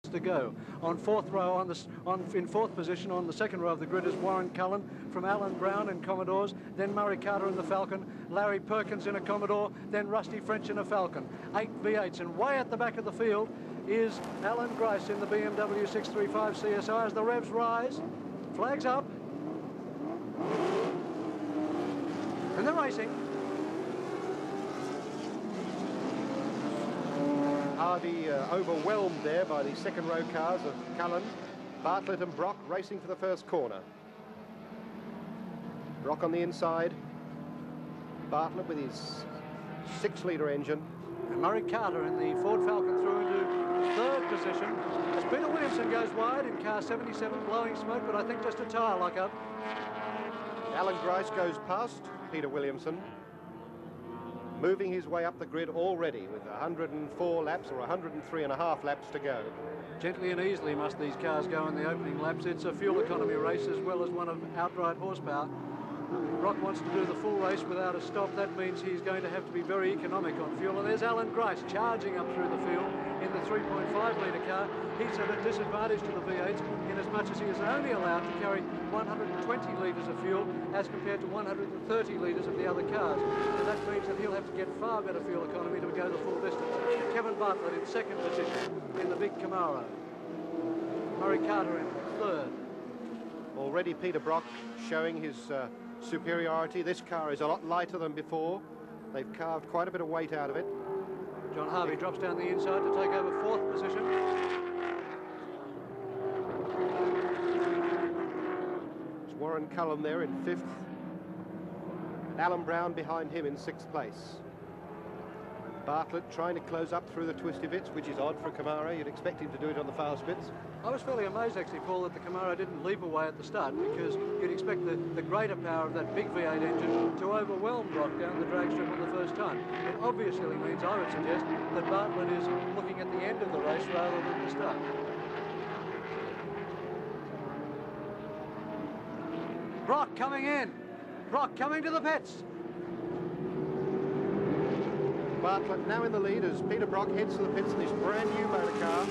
to go. On fourth row, in fourth position on the second row of the grid is Warren Cullen from Alan Brown in Commodores, then Murray Carter in the Falcon, Larry Perkins in a Commodore, then Rusty French in a Falcon. 8 V8s, and way at the back of the field is Alan Gricy in the BMW 635 CSI as the revs rise. Flags up. And they're racing. Harvey overwhelmed there by the second row cars of Cullen. Bartlett and Brock racing for the first corner. Brock on the inside. Bartlett with his 6-litre engine. And Murray Carter in the Ford Falcon through into third position as Peter Williamson goes wide in car 77, blowing smoke, but I think just a tyre lock-up. Alan Grice goes past Peter Williamson, moving his way up the grid already with 104 laps or 103.5 laps to go. Gently and easily must these cars go in the opening laps. It's a fuel economy race as well as one of outright horsepower. Brock wants to do the full race without a stop. That means he's going to have to be very economic on fuel. And there's Alan Grice charging up through the field in the 3.5-litre car. He's at a disadvantage to the V8s in as much as he is only allowed to carry 120 litres of fuel as compared to 130 litres of the other cars. And that means that he'll have to get far better fuel economy to go the full distance. Kevin Bartlett in second position in the big Camaro. Murray Carter in third. Already Peter Brock showing his superiority. This car is a lot lighter than before. They've carved quite a bit of weight out of it. John Harvey drops down the inside to take over fourth position. It's Warren Cullen there in fifth. Alan Brown behind him in sixth place. Bartlett trying to close up through the twisty bits, which is odd for a Camaro. You'd expect him to do it on the fast bits. I was fairly amazed, actually, Paul, that the Camaro didn't leap away at the start, because you'd expect the greater power of that big V8 engine to overwhelm Brock down the drag strip on the first time. It obviously means, I would suggest, that Bartlett is looking at the end of the race rather than the start. Brock coming in. Brock coming to the pits. Bartlett now in the lead as Peter Brock heads to the pits in this brand new motor car.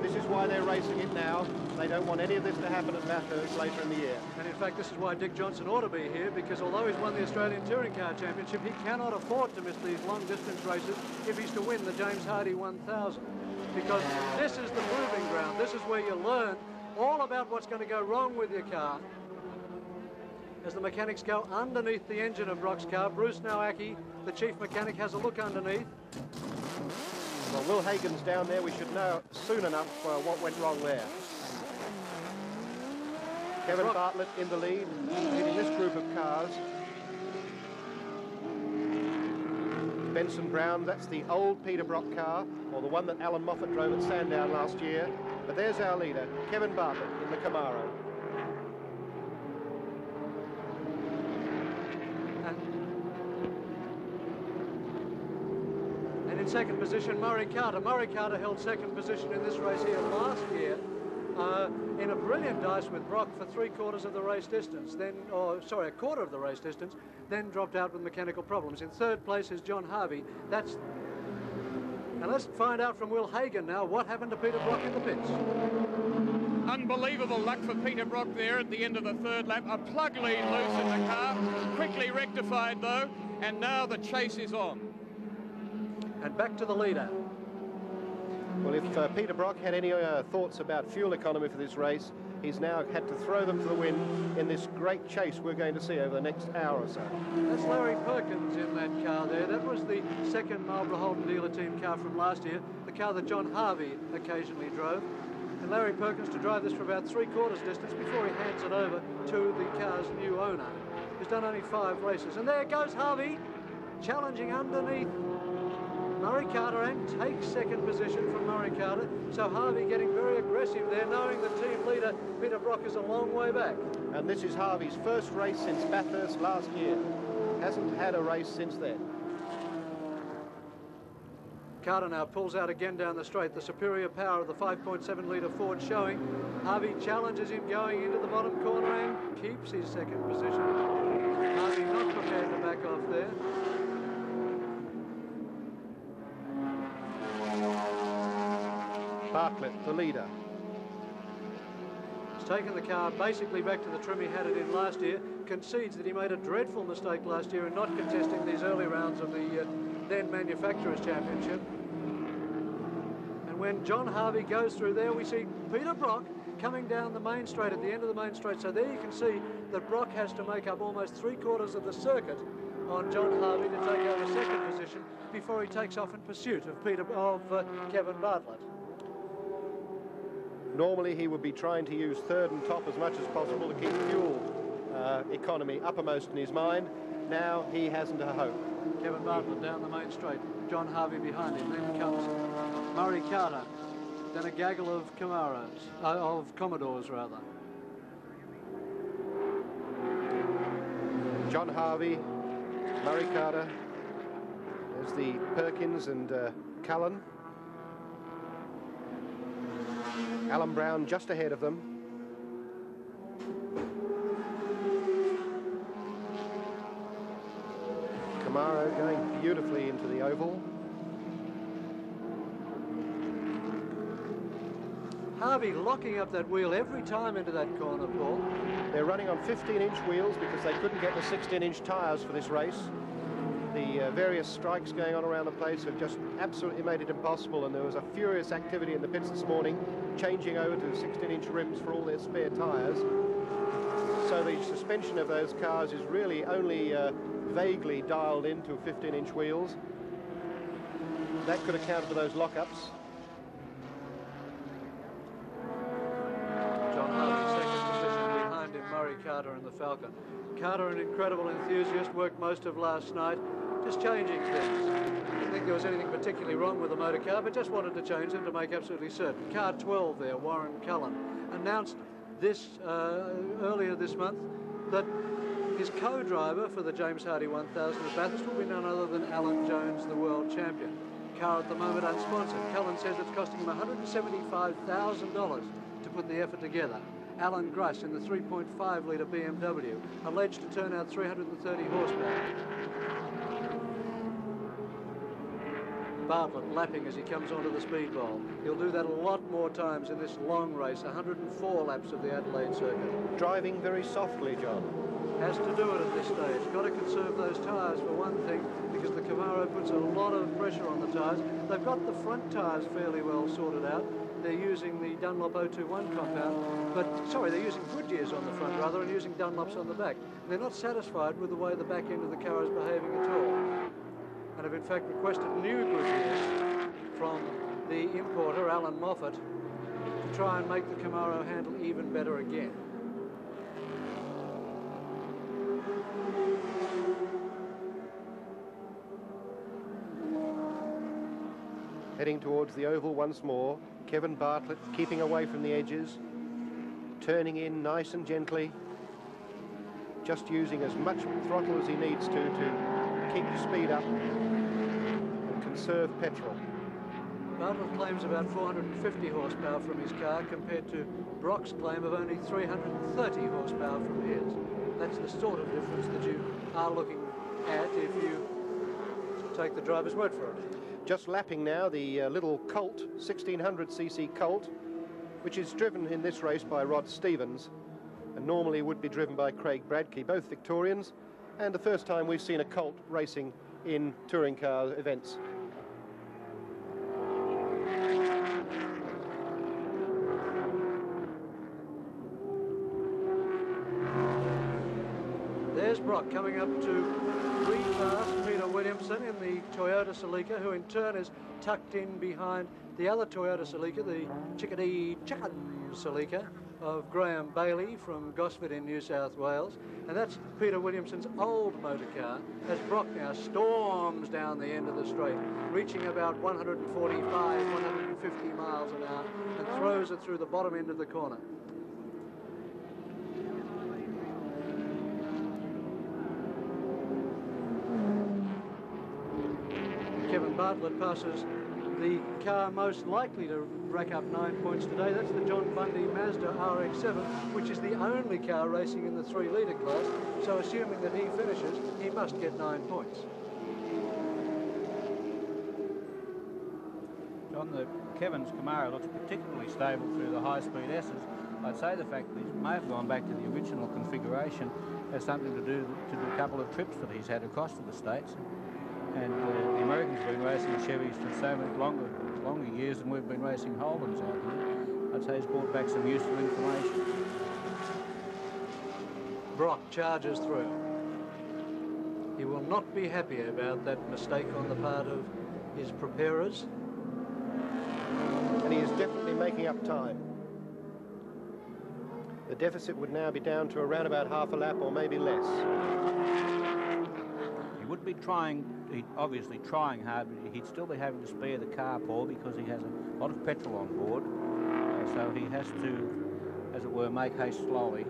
This is why they're racing it now. They don't want any of this to happen at Bathurst later in the year. And in fact, this is why Dick Johnson ought to be here, because although he's won the Australian Touring Car Championship, he cannot afford to miss these long distance races if he's to win the James Hardy 1000. Because this is the proving ground. This is where you learn all about what's going to go wrong with your car. As the mechanics go underneath the engine of Brock's car, Bruce Nowacki, the chief mechanic, has a look underneath. Well, Will Hagen's down there. We should know soon enough what went wrong there. Kevin Bartlett in the lead, leading this group of cars. Benson Brown, that's the old Peter Brock car, or the one that Alan Moffat drove at Sandown last year. But there's our leader, Kevin Bartlett in the Camaro. In second position, Murray Carter. Murray Carter held second position in this race here last year in a brilliant dice with Brock for 3/4 of the race distance, then, or sorry, a quarter of the race distance, then dropped out with mechanical problems. In third place is John Harvey. And let's find out from Will Hagen now what happened to Peter Brock in the pits. Unbelievable luck for Peter Brock there at the end of the third lap. A plug lead loose in the car, quickly rectified though, and now the chase is on. And back to the leader. Well, if Peter Brock had any thoughts about fuel economy for this race, he's now had to throw them to the wind in this great chase we're going to see over the next hour or so. That's Larry Perkins in that car there. That was the second Marlborough Holden dealer team car from last year, the car that John Harvey occasionally drove. And Larry Perkins to drive this for about 3/4 distance before he hands it over to the car's new owner, who's done only 5 races. And there goes Harvey, challenging underneath Murray Carter, and takes second position from Murray Carter. So Harvey getting very aggressive there, knowing the team leader, Peter Brock, is a long way back. And this is Harvey's first race since Bathurst last year. Hasn't had a race since then. Carter now pulls out again down the straight, the superior power of the 5.7-litre Ford showing. Harvey challenges him going into the bottom corner and keeps his second position. Harvey not prepared to back off there. Bartlett, the leader. He's taken the car basically back to the trim he had it in last year, concedes that he made a dreadful mistake last year in not contesting these early rounds of the then Manufacturers' Championship. And when John Harvey goes through there, we see Peter Brock coming down the main straight at the end of the main straight. So there you can see that Brock has to make up almost 3/4 of the circuit on John Harvey to take over second position before he takes off in pursuit of Kevin Bartlett. Normally he would be trying to use third and top as much as possible to keep fuel economy uppermost in his mind. Now he hasn't a hope. Kevin Bartlett down the main straight, John Harvey behind him. Then comes Murray Carter, then a gaggle of Commodores rather. John Harvey, Murray Carter, there's the Perkins and Cullen. Alan Brown just ahead of them. Camaro going beautifully into the oval. Harvey locking up that wheel every time into that corner, Paul. They're running on 15-inch wheels because they couldn't get the 16-inch tyres for this race. The various strikes going on around the place have just absolutely made it impossible, and there was a furious activity in the pits this morning, changing over to 16-inch rims for all their spare tyres. So the suspension of those cars is really only vaguely dialed into 15-inch wheels. That could account for those lockups. John Harvey second position behind him, Murray Carter and the Falcon. Carter, an incredible enthusiast, worked most of last night just changing things. Didn't think there was anything particularly wrong with the motor car, but just wanted to change them to make absolutely certain. Car 12 there, Warren Cullen, announced this earlier this month that his co-driver for the James Hardy 1000 at Bathurst will be none other than Alan Jones, the world champion. Car at the moment unsponsored. Cullen says it's costing him $175,000 to put the effort together. Alan Gricy in the 3.5-litre BMW, alleged to turn out 330 horsepower. Bartlett lapping as he comes onto the speed bowl. He'll do that a lot more times in this long race, 104 laps of the Adelaide circuit. Driving very softly, John. Has to do it at this stage. Got to conserve those tyres for one thing, because the Camaro puts a lot of pressure on the tyres. They've got the front tyres fairly well sorted out. They're using the Dunlop 021 compound, but sorry, they're using Goodyears on the front rather than using Dunlops on the back. They're not satisfied with the way the back end of the car is behaving at all, and have in fact requested new Goodyears from the importer, Alan Moffat, to try and make the Camaro handle even better again. Heading towards the oval once more. Kevin Bartlett keeping away from the edges, turning in nice and gently, just using as much throttle as he needs to keep the speed up and conserve petrol. Bartlett claims about 450 horsepower from his car compared to Brock's claim of only 330 horsepower from his. That's the sort of difference that you are looking at if you take the driver's word for it. Just lapping now the little Colt, 1600cc Colt, which is driven in this race by Rod Stevens and normally would be driven by Craig Bradkey, both Victorians, and the first time we've seen a Colt racing in touring car events. There's Brock coming up to repass Peter Williamson in the Toyota Celica, who in turn is tucked in behind the other Toyota Celica, the Chicken Celica of Graham Bailey from Gosford in New South Wales. And that's Peter Williamson's old motor car, as Brock now storms down the end of the straight, reaching about 145, 150 miles an hour, and throws it through the bottom end of the corner. Kevin Bartlett passes the car most likely to rack up 9 points today. That's the John Bundy Mazda RX-7, which is the only car racing in the 3-litre class. So assuming that he finishes, he must get 9 points. John, the Kevin's Camaro looks particularly stable through the high-speed S's. I'd say the fact that he may have gone back to the original configuration has something to do to a couple of trips that he's had across to the States. And the Americans have been racing Chevys for so many longer years than we've been racing Holdens out here. I'd say he's brought back some useful information. Brock charges through. He will not be happy about that mistake on the part of his preparers. And he is definitely making up time. The deficit would now be down to around about half a lap or maybe less. He would be obviously trying hard, but he'd still be having to spare the car, Paul, because he has a lot of petrol on board. So he has to, as it were, make haste slowly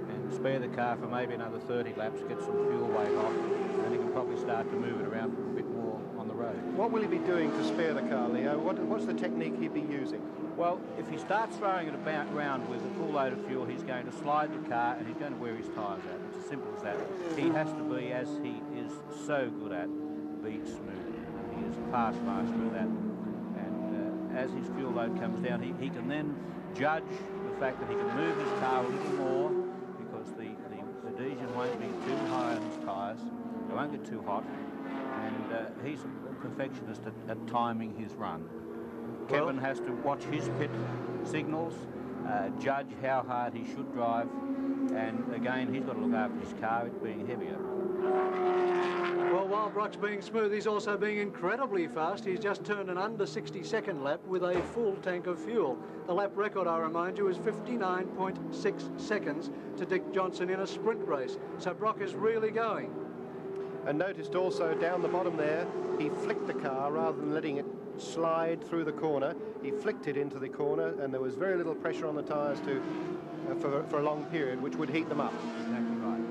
and spare the car for maybe another 30 laps, get some fuel weight off, and then he can probably start to move it around a bit more on the road. What will he be doing to spare the car, Leo? What's the technique he'd be using? Well, if he starts throwing it around with a full load of fuel, he's going to slide the car and he's going to wear his tyres out. It's as simple as that. He has to be, as he is so good at, be smooth. He is fast master of that. And as his fuel load comes down, he can then judge the fact that he can move his car a little more because the adhesion won't be too high on his tyres. They won't get too hot. And he's a perfectionist at timing his run. Kevin has to watch his pit signals, judge how hard he should drive, and again, he's got to look after his car, it being heavier. Well, while Brock's being smooth, he's also being incredibly fast. He's just turned an under 60-second lap with a full tank of fuel. The lap record, I remind you, is 59.6 seconds to Dick Johnson in a sprint race. So Brock is really going. And noticed also down the bottom there, he flicked the car rather than letting it slide through the corner. He flicked it into the corner, and there was very little pressure on the tyres for a long period, which would heat them up. Exactly right.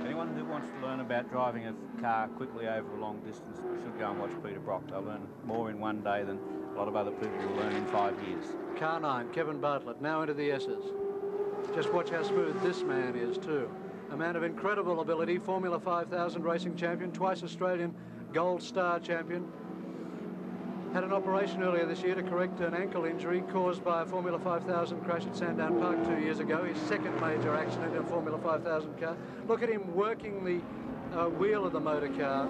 Anyone who wants to learn about driving a car quickly over a long distance should go and watch Peter Brock. They'll learn more in one day than a lot of other people will learn in 5 years. Car 9, Kevin Bartlett, now into the S's. Just watch how smooth this man is too. A man of incredible ability, Formula 5000 racing champion, twice Australian Gold Star champion. Had an operation earlier this year to correct an ankle injury caused by a Formula 5000 crash at Sandown Park 2 years ago. His second major accident in a Formula 5000 car. Look at him working the wheel of the motor car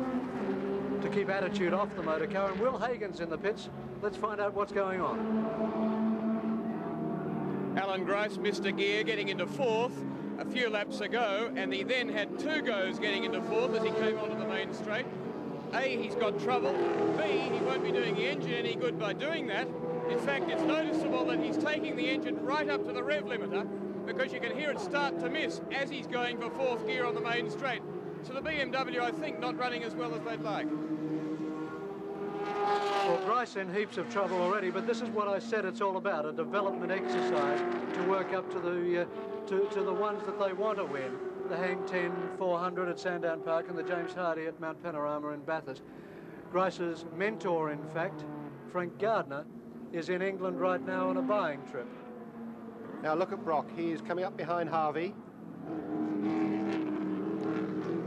to keep attitude off the motor car. And Will Hagen's in the pits. Let's find out what's going on. Alan Grice missed a gear getting into fourth a few laps ago, and he then had two goes getting into fourth as he came onto the main straight. A, he's got trouble. B, he won't be doing the engine any good by doing that. In fact, it's noticeable that he's taking the engine right up to the rev limiter because you can hear it start to miss as he's going for fourth gear on the main straight. So the BMW, I think, not running as well as they'd like. Well, Grice in heaps of trouble already, but this is what I said it's all about, a development exercise to work up to the ones that they want to win. The Hang 10 400 at Sandown Park and the James Hardy at Mount Panorama in Bathurst. Grice's mentor, in fact, Frank Gardner, is in England right now on a buying trip. Now look at Brock. He's coming up behind Harvey.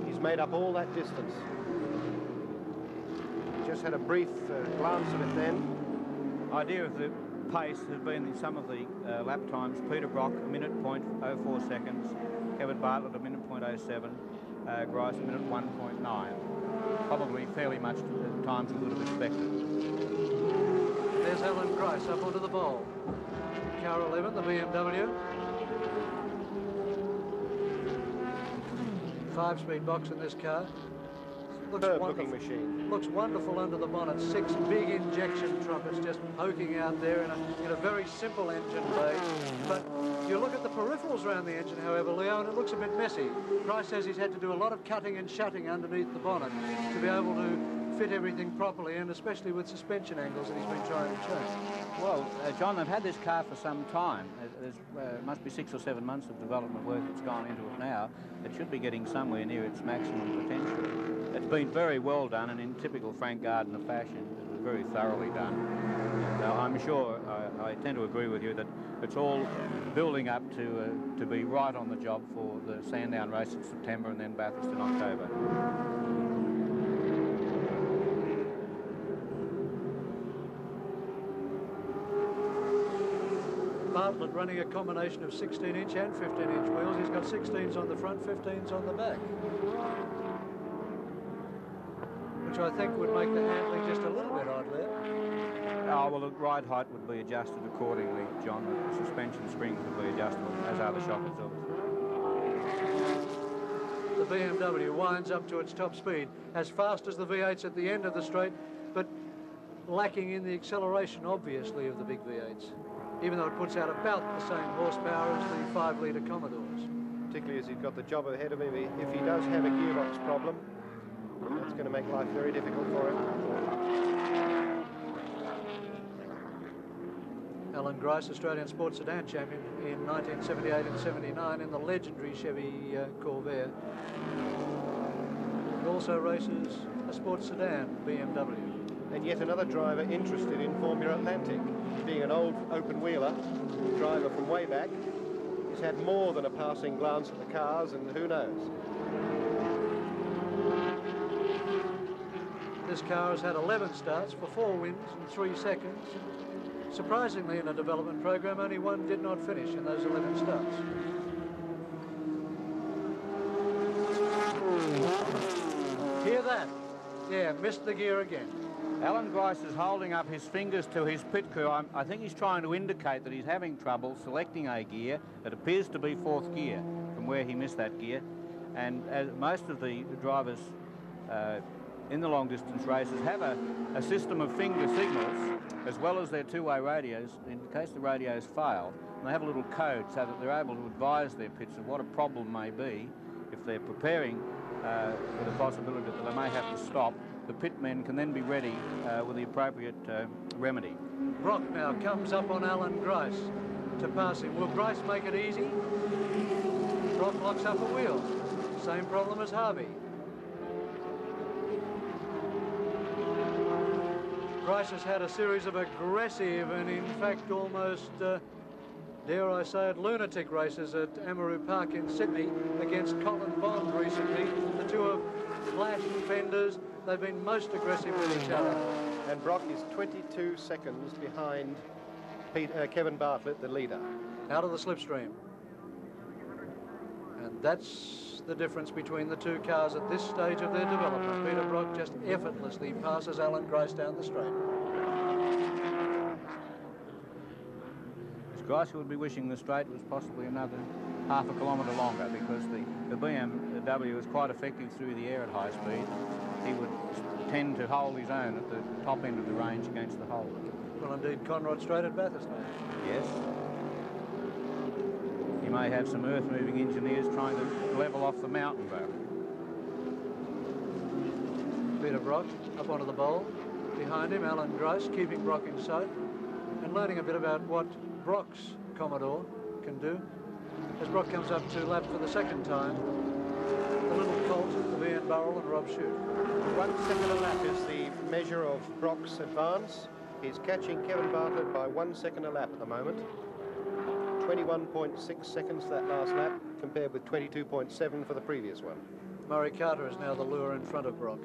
He's made up all that distance. Just had a brief glance at it then. Idea of the pace has been in some of the lap times. Peter Brock, 1:04 seconds. Kevin Bartlett, 1:07. Grice, 1:1.9. Probably fairly much times we would have expected. There's Alan Grice up onto the bowl. Car 11, the BMW. 5-speed box in this car. Looks Superb-looking machine. Looks wonderful under the bonnet. 6 big injection trumpets just poking out there in a very simple engine bay. But you look at the peripherals around the engine, however, Leo, and it looks a bit messy. Grice says he's had to do a lot of cutting and shutting underneath the bonnet to be able to fit everything properly, and especially with suspension angles that he's been trying to change. Well, John, they've had this car for some time. There must be 6 or 7 months of development work that's gone into it now. It should be getting somewhere near its maximum potential. It's been very well done, and in typical Frank Gardner fashion, it was very thoroughly done. And I'm sure, I tend to agree with you that it's all building up to be right on the job for the Sandown race in September and then Bathurst in October. Bartlett running a combination of 16-inch and 15-inch wheels. He's got 16s on the front, 15s on the back, which I think would make the handling just a little bit odd there. Oh, well, the ride height would be adjusted accordingly, John. The suspension springs would be adjustable, as are the shock absorbers. The BMW winds up to its top speed, as fast as the V8s at the end of the straight, but lacking in the acceleration, obviously, of the big V8s, even though it puts out about the same horsepower as the 5-litre Commodores. Particularly as he's got the job ahead of him. If he does have a gearbox problem, that's going to make life very difficult for him. Alan Grice, Australian Sports Sedan champion in 1978 and 79 in the legendary Chevy Corvair. He also races a sports sedan, BMW. And yet another driver interested in Formula Atlantic. Being an old open-wheeler driver from way back, he's had more than a passing glance at the cars, and who knows. This car has had 11 starts for 4 wins and 3 seconds. Surprisingly, in a development program, only one did not finish in those 11 starts. Hear that? Yeah, missed the gear again. Alan Grice is holding up his fingers to his pit crew. I think he's trying to indicate that he's having trouble selecting a gear. It appears to be 4th gear from where he missed that gear. And as most of the drivers in the long-distance races have a system of finger signals as well as their two-way radios in case the radios fail. And they have a little code so that they're able to advise their pits of what a problem may be if they're preparing for the possibility that they may have to stop. The pit men can then be ready with the appropriate remedy. Brock now comes up on Alan Grice to pass him. Will Grice make it easy? Brock locks up a wheel. Same problem as Harvey. Grice has had a series of aggressive and in fact almost, dare I say it, lunatic races at Amaroo Park in Sydney against Colin Bond recently. The two have clashed fenders. They've been most aggressive with each other. And Brock is 22 seconds behind Kevin Bartlett, the leader. Out of the slipstream. And that's the difference between the two cars at this stage of their development. Peter Brock just effortlessly passes Alan Grice down the straight. Grice would be wishing the straight was possibly another half a kilometre longer, because the BMW is quite effective through the air at high speed. He would tend to hold his own at the top end of the range against the hole. Well, indeed, Conrad Strait at Bathurst. Yes. He may have some earth-moving engineers trying to level off the mountain, though. Peter Brock up onto the bowl. Behind him, Alan Grice, keeping Brock in sight and learning a bit about what Brock's Commodore can do. As Brock comes up to lap for the second time, the little Colt, the V.N. Burrell and Rob Shute. 1 second a lap is the measure of Brock's advance. He's catching Kevin Bartlett by 1 second a lap at the moment. 21.6 seconds that last lap, compared with 22.7 for the previous one. Murray Carter is now the lure in front of Brock.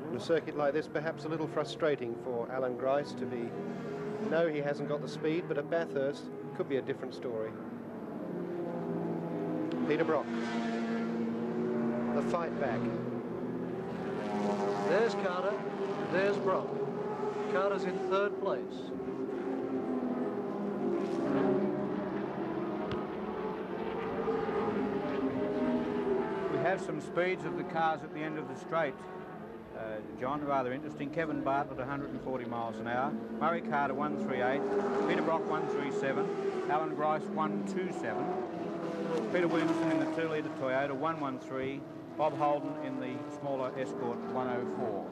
In a circuit like this, perhaps a little frustrating for Alan Grice to be... No, he hasn't got the speed, but at Bathurst, could be a different story. Peter Brock. The fight back. There's Carter, there's Brock. Carter's in 3rd place. We have some speeds of the cars at the end of the straight. John, rather interesting. Kevin Bartlett 140 miles an hour. Murray Carter 138. Peter Brock 137. Alan Grice 127. Peter Williamson in the 2-litre Toyota 113. Bob Holden in the smaller Escort 104.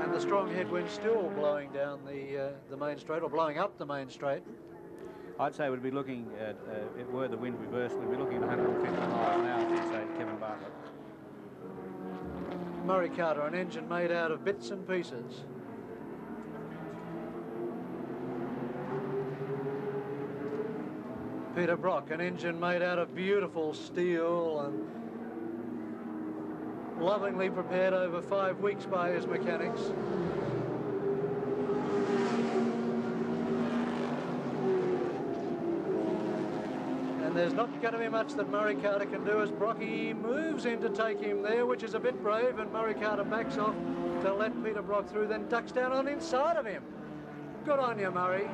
And the strong headwind still blowing down the main straight, or blowing up the main straight. I'd say we'd be looking at, were the wind reversed, we'd be looking at 150 miles an hour, if you say Kevin Bartlett. Murray Carter, an engine made out of bits and pieces. Peter Brock, an engine made out of beautiful steel and lovingly prepared over 5 weeks by his mechanics. And there's not going to be much that Murray Carter can do as Brocky moves in to take him there, which is a bit brave, and Murray Carter backs off to let Peter Brock through, then ducks down on the inside of him. Good on you, Murray.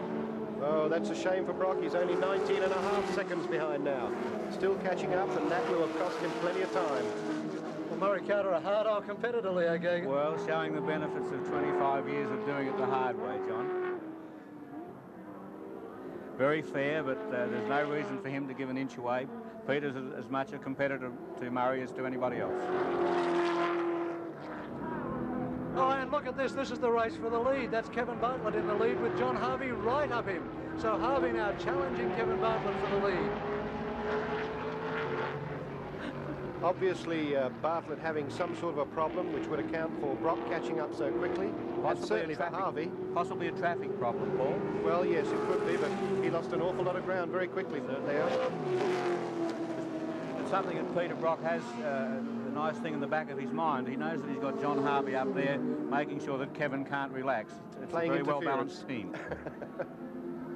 Oh, that's a shame for Brock. He's only 19.5 seconds behind now. Still catching up, and that will have cost him plenty of time. Well, Murray Carter, a hard-on competitor, Leo Gagan. Well, showing the benefits of 25 years of doing it the hard way, John. Very fair, but there's no reason for him to give an inch away. Peter's as much a competitor to Murray as to anybody else. Oh, and look at this. This is the race for the lead. That's Kevin Bartlett in the lead with John Harvey right up him. So Harvey now challenging Kevin Bartlett for the lead. Obviously, Bartlett having some sort of a problem, which would account for Brock catching up so quickly. And certainly for Harvey. Possibly a traffic problem, Paul. Well, yes, it could be, but he lost an awful lot of ground very quickly there. It's something that Peter Brock has, the nice thing in the back of his mind. He knows that he's got John Harvey up there, making sure that Kevin can't relax. It's a very well-balanced team.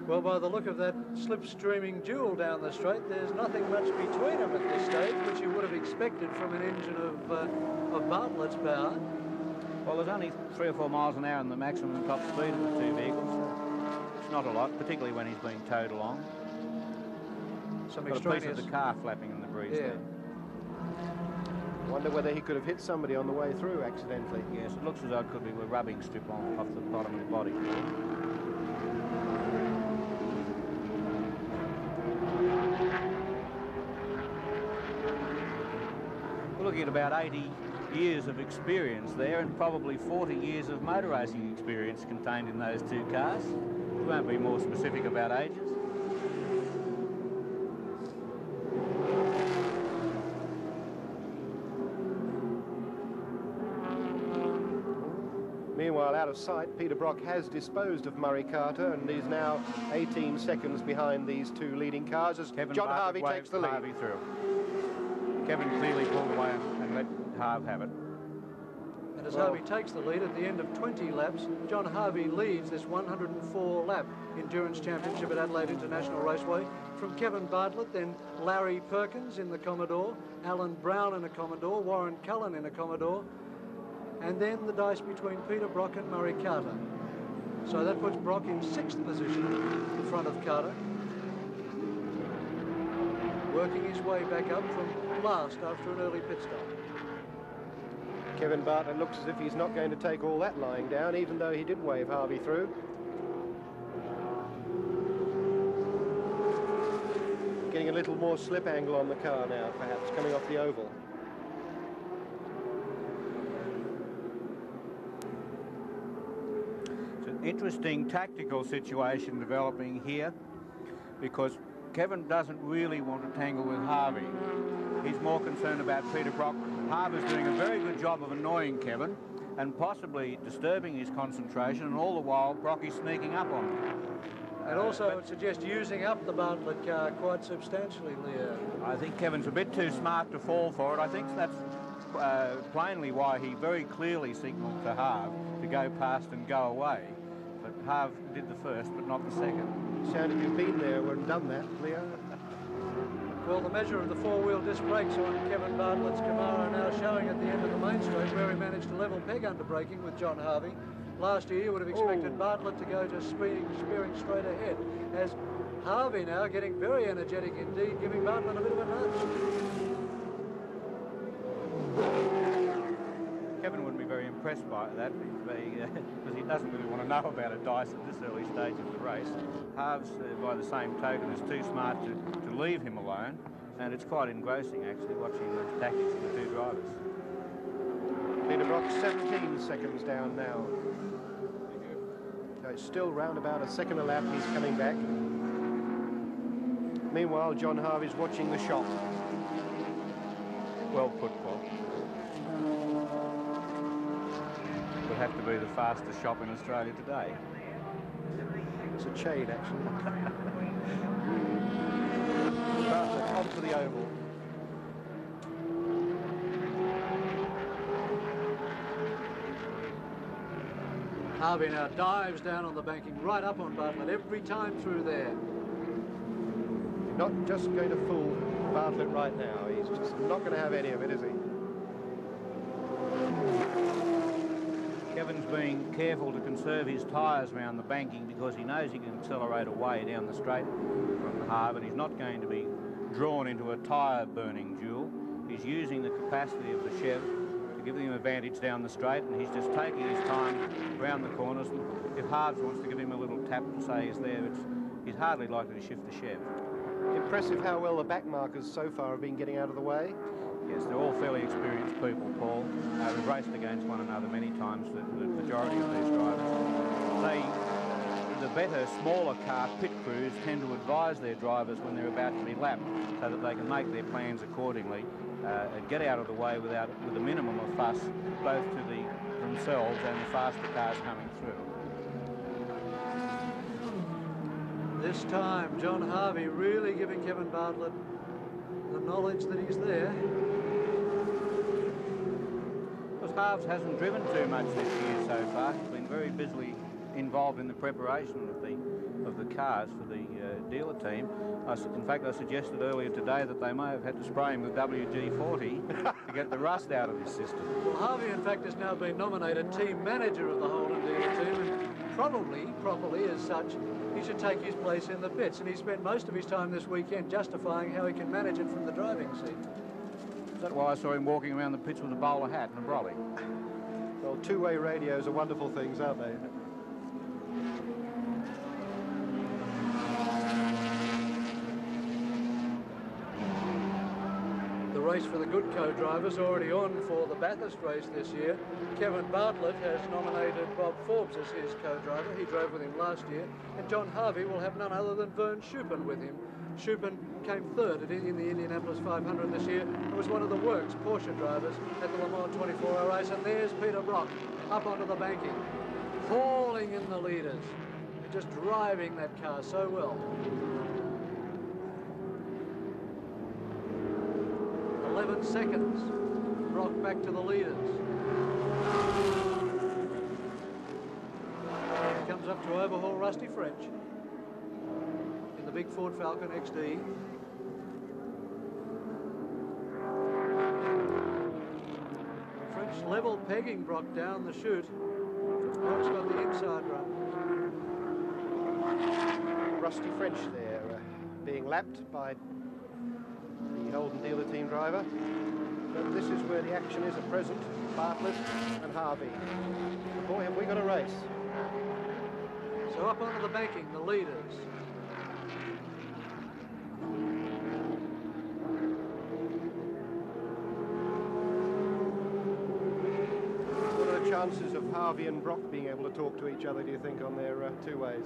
Well, by the look of that slipstreaming duel down the straight, there's nothing much between them at this stage, which you would have expected from an engine of Bartlett's power. Well, there's only 3 or 4 miles an hour in the maximum top speed of the two vehicles. It's not a lot, particularly when he's being towed along. Some got extraneous... a piece of the car flapping in the breeze there. Wonder whether he could have hit somebody on the way through accidentally. Yes, it looks as though it could be a rubbing strip off the bottom of the body. We're looking at about 80 years of experience there, and probably 40 years of motor racing experience contained in those two cars. We won't be more specific about ages. Meanwhile, out of sight, Peter Brock has disposed of Murray Carter, and he's now 18 seconds behind these two leading cars as John Harvey takes the lead. Harvey through. Kevin clearly pulled away and let Harvey have it. And as Harvey takes the lead at the end of 20 laps, John Harvey leads this 104-lap Endurance Championship at Adelaide International Raceway from Kevin Bartlett, then Larry Perkins in the Commodore, Alan Brown in a Commodore, Warren Cullen in a Commodore, and then the dice between Peter Brock and Murray Carter. So that puts Brock in 6th position in front of Carter, working his way back up from last after an early pit stop. Kevin Bartlett looks as if he's not going to take all that lying down, even though he did wave Harvey through. Getting a little more slip angle on the car now, perhaps, coming off the oval. It's an interesting tactical situation developing here, because Kevin doesn't really want to tangle with Harvey. He's more concerned about Peter Brock. Harvey's doing a very good job of annoying Kevin and possibly disturbing his concentration, and all the while Brock is sneaking up on him. And also, I would suggest using up the Bartlett car quite substantially, Leo. I think Kevin's a bit too smart to fall for it. I think that's plainly why he very clearly signalled to Harv to go past and go away. But Harv did the first, but not the second. Sounded you've been there and done that, Leo. Well, the measure of the 4-wheel disc brakes on Kevin Bartlett's Camaro now showing at the end of the main straight, where he managed to level peg under braking with John Harvey. Last year, you would have expected Bartlett to go just spearing straight ahead, as Harvey now getting very energetic indeed, giving Bartlett a bit of a nudge. Kevin wouldn't be very impressed by that, because he doesn't really want to know about a dice at this early stage of the race. Harv's, by the same token, is too smart to leave him alone, and it's quite engrossing, actually, watching the tactics of the two drivers. Peter Brock 17 seconds down now. So it's still round about a second a lap. He's coming back. Meanwhile, John Harvey's watching the shot. Well put, Paul. Would have to be the fastest shop in Australia today. It's a shade, actually. Bartlett onto the oval. Harvey now dives down on the banking, right up on Bartlett every time through there. Not just going to fool Bartlett right now. He's just not going to have any of it, is he? Kevin's being careful to conserve his tyres around the banking because he knows he can accelerate away down the straight from the Harv, and he's not going to be drawn into a tyre burning duel. He's using the capacity of the Chev to give him advantage down the straight, and he's just taking his time around the corners. If Harves wants to give him a little tap to say he's there, he's hardly likely to shift the Chev. Impressive how well the back markers so far have been getting out of the way. Yes, they're all fairly experienced people, Paul. We've raced against one another many times, the majority of these drivers. The better, smaller car pit crews tend to advise their drivers when they're about to be lapped so that they can make their plans accordingly and get out of the way with a minimum of fuss, both to themselves and the faster cars coming through. This time, John Harvey really giving Kevin Bartlett the knowledge that he's there. Because Harves hasn't driven too much this year so far. He's been very busily involved in the preparation of the cars for the dealer team. In fact, I suggested earlier today that they may have had to spray him with WG-40 to get the rust out of his system. Well, Harvey, in fact, has now been nominated team manager of the Holden dealer team, and probably, properly as such, he should take his place in the pits, and he spent most of his time this weekend justifying how he can manage it from the driving seat. Is that why I saw him walking around the pits with a bowler hat and a brolly? Well, two-way radios are wonderful things, aren't they? The race for the good co-drivers already on for the Bathurst race this year. Kevin Bartlett has nominated Bob Forbes as his co-driver. He drove with him last year. And John Harvey will have none other than Vern Schuppan with him. Schuppan came third in the Indianapolis 500 this year and was one of the works Porsche drivers at the Le Mans 24-hour race. And there's Peter Brock up onto the banking, hauling in the leaders, just driving that car so well. 11 seconds. Brock back to the leaders. He comes up to overhaul Rusty French in the big Ford Falcon XD. French level pegging Brock down the chute. Brock's got the inside run. Rusty French there, being lapped by the Holden dealer team driver. But this is where the action is at present. Bartlett and Harvey. Boy, have we got a race. So up onto the banking, the leaders. What are the chances of Harvey and Brock being able to talk to each other, do you think, on their two ways?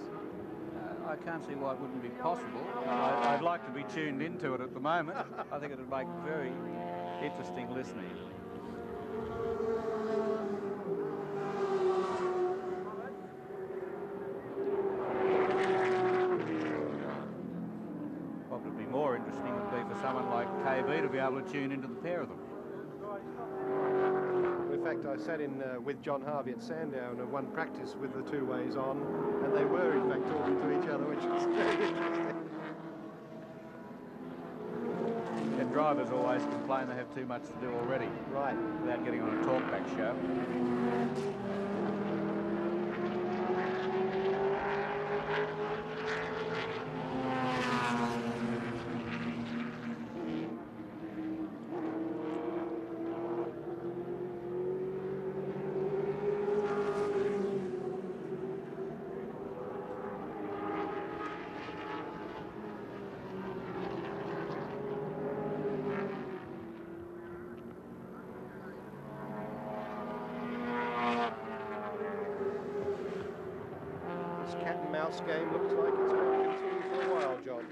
I can't see why it wouldn't be possible. I'd like to be tuned into it at the moment. I think it would make very interesting listening. What would be more interesting would be for someone like KB to be able to tune into the pair of them. In fact, I sat in with John Harvey at Sandown and one practice with the two ways on, and they were in fact talking to each other, which was very interesting. And drivers always complain they have too much to do already. Right. Without getting on a talkback show. Game looks like it's going to continue for a while, John.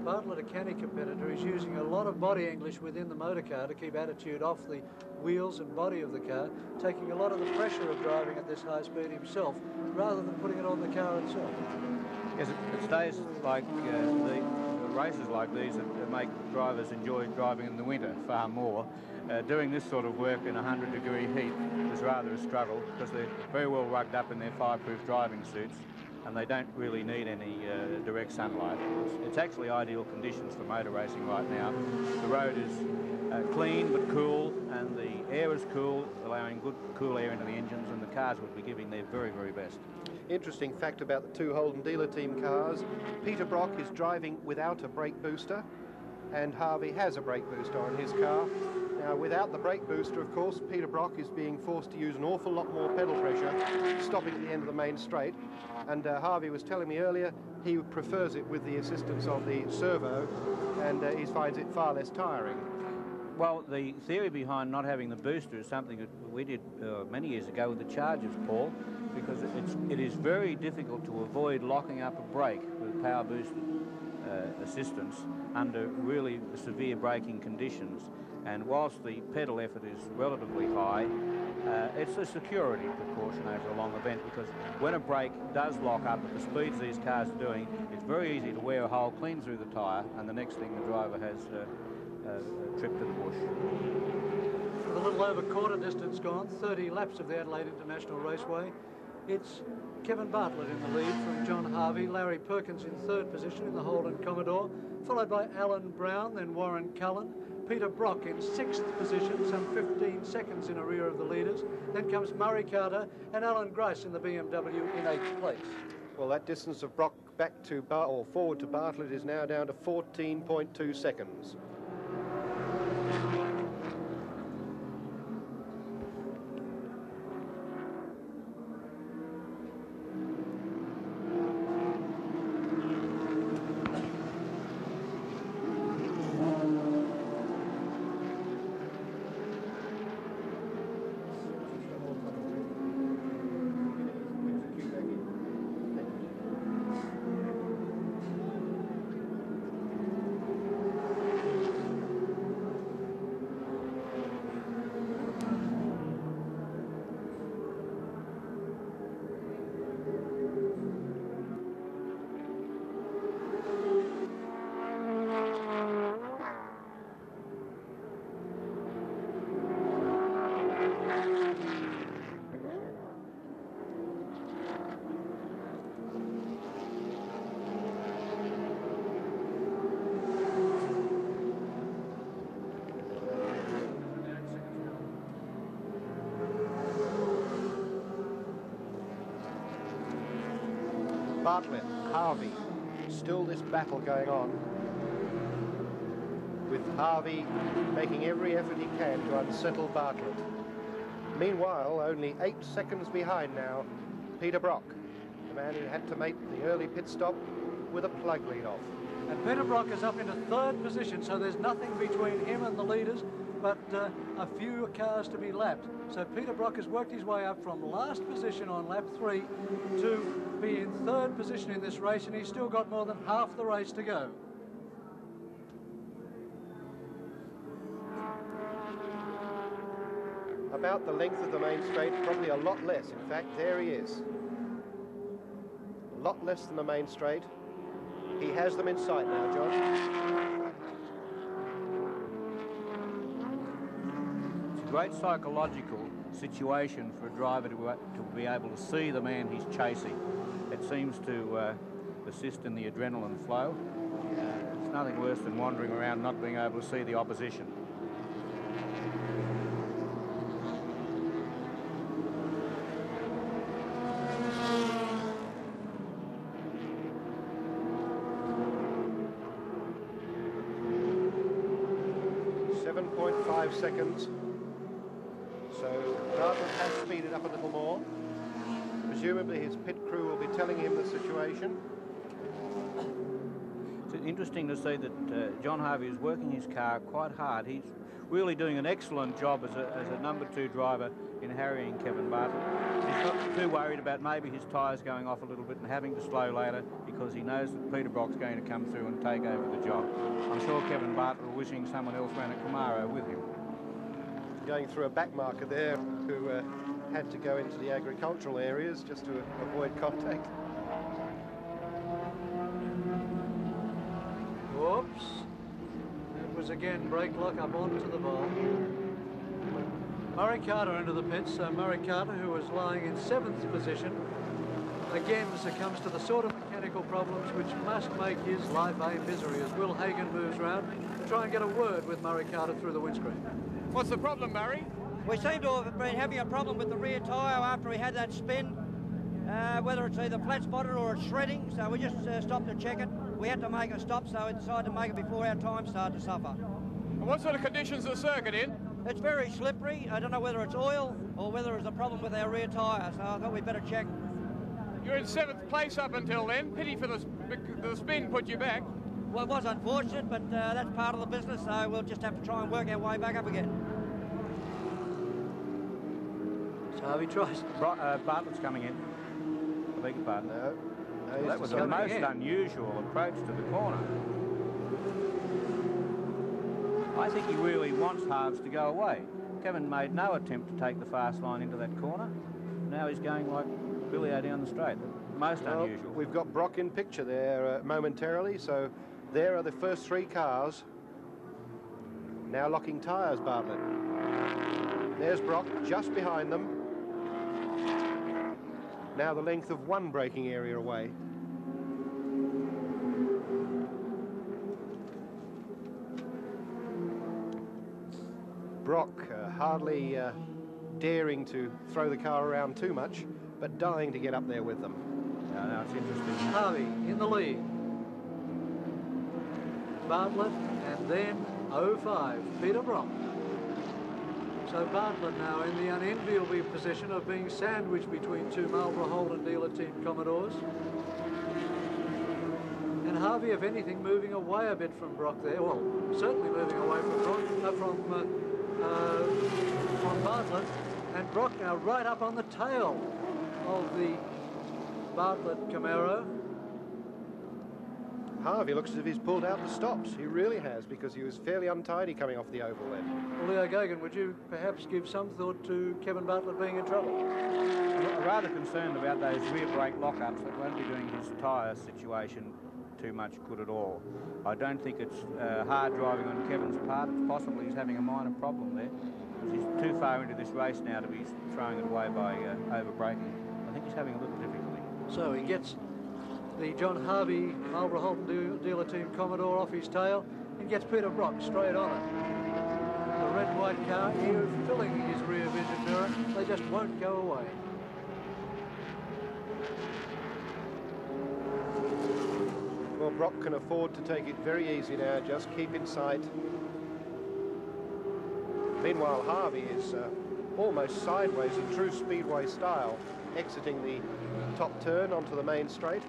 Bartlett, a canny competitor, is using a lot of body English within the motor car to keep attitude off the wheels and body of the car, taking a lot of the pressure of driving at this high speed himself, rather than putting it on the car itself. Yes, it stays like the races like these that make drivers enjoy driving in the winter far more. Doing this sort of work in 100-degree heat is rather a struggle because they're very well rugged up in their fireproof driving suits and they don't really need any direct sunlight. It's actually ideal conditions for motor racing right now. The road is clean but cool, and the air is cool, allowing good cool air into the engines, and the cars would be giving their very, very best. Interesting fact about the two Holden dealer team cars. Peter Brock is driving without a brake booster, and Harvey has a brake booster on his car. Now, without the brake booster, of course, Peter Brock is being forced to use an awful lot more pedal pressure, stopping at the end of the main straight. And Harvey was telling me earlier he prefers it with the assistance of the servo, and he finds it far less tiring. Well, the theory behind not having the booster is something that we did many years ago with the Chargers, Paul, because it is very difficult to avoid locking up a brake with power boosted assistance under really severe braking conditions. And whilst the pedal effort is relatively high, it's a security precaution over a long event, because when a brake does lock up at the speeds these cars are doing, it's very easy to wear a hole clean through the tyre, and the next thing the driver has a trip to the bush. With a little over quarter distance gone, 30 laps of the Adelaide International Raceway, it's Kevin Bartlett in the lead from John Harvey, Larry Perkins in third position in the Holden Commodore, followed by Alan Brown, then Warren Cullen, Peter Brock in sixth position, some 15 seconds in arrear of the leaders. Then comes Murray Carter and Alan Grice in the BMW in eighth place. Well, that distance of Brock back to forward to Bartlett is now down to 14.2 seconds. Bartlett, Harvey, still this battle going on, with Harvey making every effort he can to unsettle Bartlett. Meanwhile, only 8 seconds behind now, Peter Brock, the man who had to make the early pit stop with a plug lead off. And Peter Brock is up into third position, so there's nothing between him and the leaders but a few cars to be lapped. So Peter Brock has worked his way up from last position on lap 3 to be in third position in this race, and he's still got more than half the race to go. About the length of the main straight, probably a lot less. In fact, there he is. A lot less than the main straight. He has them in sight now, John. It's a great psychological situation for a driver to be able to see the man he's chasing. It seems to assist in the adrenaline flow. It's nothing worse than wandering around not being able to see the opposition. Seconds. So Bartlett has speeded up a little more. Presumably his pit crew will be telling him the situation. It's interesting to see that John Harvey is working his car quite hard. He's really doing an excellent job as a number 2 driver in harrying Kevin Bartlett. He's not too worried about maybe his tyres going off a little bit and having to slow later, because he knows that Peter Brock's going to come through and take over the job. I'm sure Kevin Bartlett will wishing someone else ran a Camaro with him. Going through a back marker there, who had to go into the agricultural areas just to avoid contact. goes again, brake lock up onto the bowl. Murray Carter into the pits, so Murray Carter, who was lying in 7th position, again succumbs to the sort of mechanical problems which must make his life a misery as Will Hagan moves round to try and get a word with Murray Carter through the windscreen. What's the problem, Murray? We seem to have been having a problem with the rear tyre after we had that spin, whether it's either flat spotted or it's shredding, so we just stopped to check it. We had to make a stop, so we decided to make it before our time started to suffer. And what sort of conditions is the circuit in? It's very slippery. I don't know whether it's oil or whether it's a problem with our rear tyre, so I thought we'd better check. You're in 7th place up until then. Pity for the spin put you back. Well, it was unfortunate, but that's part of the business, so we'll just have to try and work our way back up again. So he tries. Bartlett's coming in. I beg your pardon. No, Well, that was the most unusual approach to the corner. I think he really wants Harves to go away. Kevin made no attempt to take the fast line into that corner. Now he's going like Billy O down the straight. Most unusual. We've got Brock in picture there momentarily, so there are the first 3 cars. Now locking tyres, Bartlett. There's Brock just behind them. Now the length of 1 braking area away. Brock hardly daring to throw the car around too much, but dying to get up there with them. No, it's interesting. Harvey in the lead. Bartlett, and then 05, Peter Brock. So Bartlett now in the unenviable position of being sandwiched between 2 Marlborough Holden dealer team Commodores. And Harvey, if anything, moving away a bit from Brock there. Well, certainly moving away from Brock, from Bartlett. And Brock now right up on the tail of the Bartlett Camaro. Harvey looks as if he's pulled out the stops. He really has, because he was fairly untidy coming off the oval then. Well, Leo Gagan, would you perhaps give some thought to Kevin Bartlett being in trouble? I'm rather concerned about those rear brake lockups. That won't be doing his tyre situation too much good at all. I don't think it's hard driving on Kevin's part. It's possible he's having a minor problem there. He's too far into this race now to be throwing it away by over-braking. I think he's having a little difficulty. So he gets the John Harvey Marlborough Holden dealer team Commodore off his tail and gets Peter Brock straight on it. The red-white car here filling his rear vision mirror. They just won't go away. Well, Brock can afford to take it very easy now, just keep in sight. Meanwhile, Harvey is almost sideways in true speedway style, exiting the top turn onto the main straight.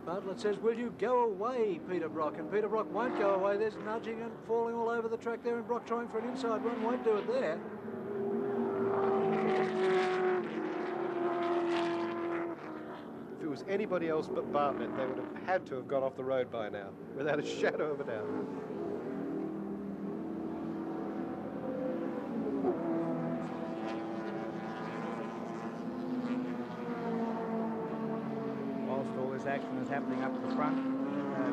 Bartlett says, will you go away, Peter Brock? And Peter Brock won't go away. There's nudging and falling all over the track there, and Brock trying for an inside run won't do it there. If it was anybody else but Bartlett, they would have had to have gone off the road by now, without a shadow of a doubt. Action is happening up the front.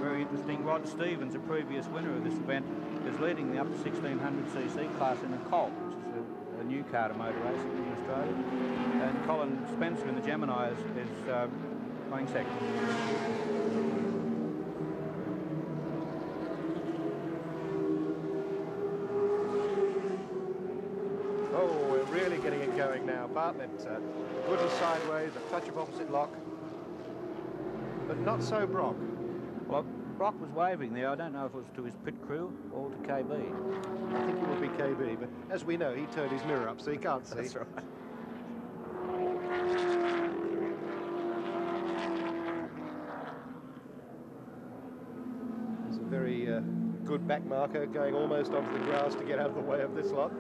Very interesting. Rod Stevens, a previous winner of this event, is leading the up to 1600cc class in a Colt, which is a new car to motor racing in Australia. And Colin Spencer in the Gemini is playing second. Oh, we're really getting it going now. Bartlett, good and sideways, a touch of opposite lock. But not so Brock. Well, Brock was waving there. I don't know if it was to his pit crew or to KB. I think it would be KB, but as we know, he turned his mirror up, so he can't see. That's right. There's a very good back marker going almost onto the grass to get out of the way of this lot.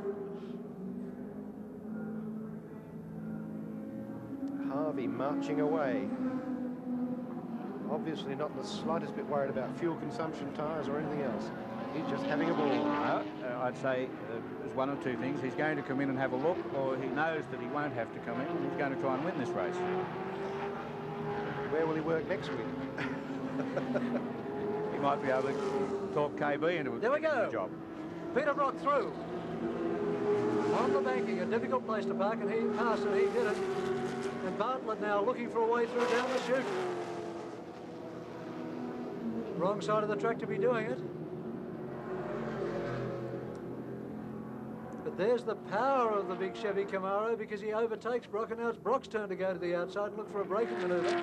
Harvey marching away. Obviously not the slightest bit worried about fuel consumption, tyres or anything else. He's just having a ball. I'd say there's one or two things. He's going to come in and have a look, or he knows that he won't have to come in and he's going to try and win this race. Where will he work next week? He might be able to talk KB into There we go. the job. Peter Brock through. On the banking, a difficult place to park, and he passed it, he did it. And Bartlett now looking for a way through down the chute. Wrong side of the track to be doing it. But there's the power of the big Chevy Camaro, because he overtakes Brock, and now it's Brock's turn to go to the outside and look for a braking manoeuvre.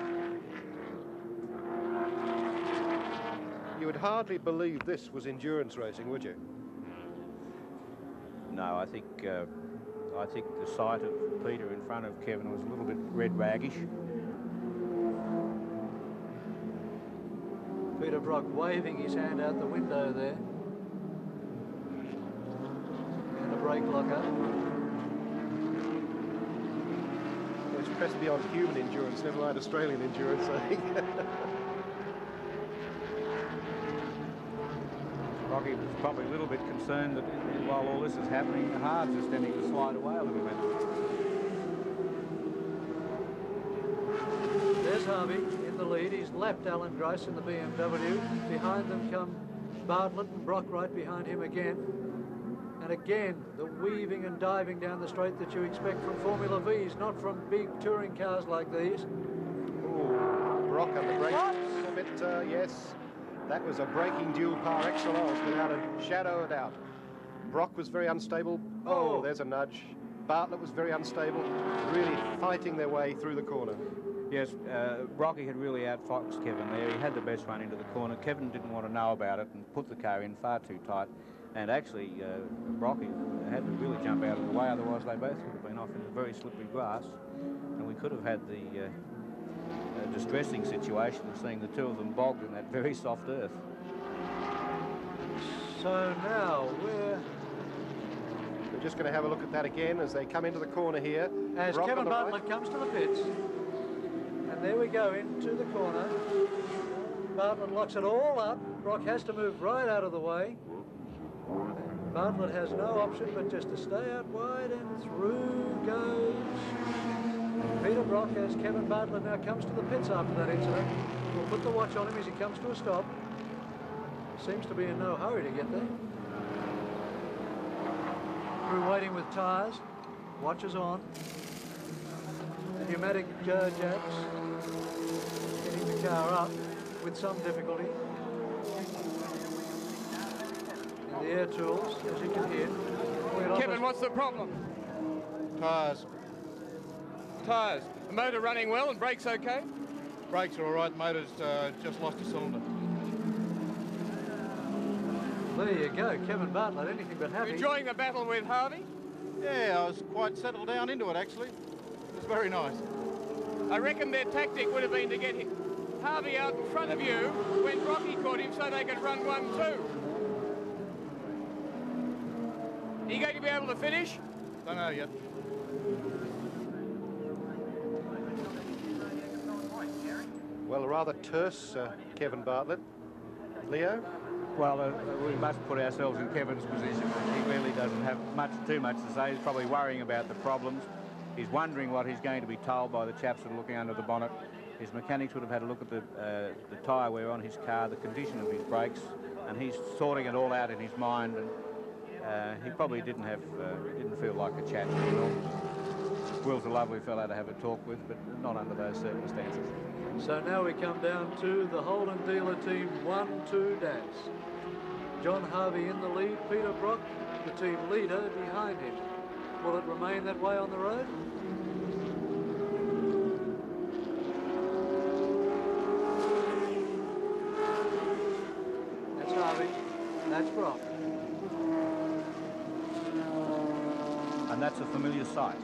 You would hardly believe this was endurance racing, would you? No, I think the sight of Peter in front of Kevin was a little bit red raggish. Peter Brock waving his hand out the window there. And a brake locker. It's pressed beyond human endurance, never mind Australian endurance, I think. Rocky was probably a little bit concerned that while all this is happening, the halves are tending to slide away a little bit. There's Harvey in the lead. He's lapped Alan Grice in the BMW. Behind them come Bartlett and Brock right behind him again. And again, the weaving and diving down the straight that you expect from Formula Vs, not from big touring cars like these. Ooh, Brock on the brakes a little bit, yes. That was a braking duel par excellence without a shadow of doubt. Brock was very unstable. Oh, there's a nudge. Bartlett was very unstable, really fighting their way through the corner. Yes, Brocky had really outfoxed Kevin there. He had the best run into the corner. Kevin didn't want to know about it and put the car in far too tight. And actually, Brocky had to really jump out of the way, otherwise they both would have been off in very slippery grass. And we could have had the distressing situation of seeing the two of them bogged in that very soft earth. So now we're just going to have a look at that again as they come into the corner here. As Brock Kevin Bartlett right. comes to the pits. And there we go into the corner. Bartlett locks it all up. Brock has to move right out of the way. Bartlett has no option but just to stay out wide, and through goes Peter Brock as Kevin Bartlett now comes to the pits after that incident. We'll put the watch on him as he comes to a stop. Seems to be in no hurry to get there. Crew waiting with tyres. Watch is on. The pneumatic jacks getting the car up with some difficulty. And the air tools, as you can hear. Kevin, what's the problem? Tyres. Tyres. The motor running well and brakes okay? Brakes are all right. Motor's just lost a cylinder. There you go, Kevin Bartlett, anything but happy. Enjoying the battle with Harvey? Yeah, I was quite settled down into it, actually. It was very nice. I reckon their tactic would have been to get Harvey out in front of you when Rocky caught him so they could run 1-2. Are you going to be able to finish? Don't know yet. Well, rather terse, Kevin Bartlett. Leo? Well, we must put ourselves in Kevin's position. He really doesn't have too much to say. He's probably worrying about the problems. He's wondering what he's going to be told by the chaps that are looking under the bonnet. His mechanics would have had a look at the tyre wear on his car, the condition of his brakes, and he's sorting it all out in his mind. And he probably didn't feel like a chat at all. Will's a lovely fellow to have a talk with, but not under those circumstances. So now we come down to the Holden dealer team 1-2 dance. John Harvey in the lead, Peter Brock, the team leader, behind him. Will it remain that way on the road? That's Harvey, that's Brock. And that's a familiar sight.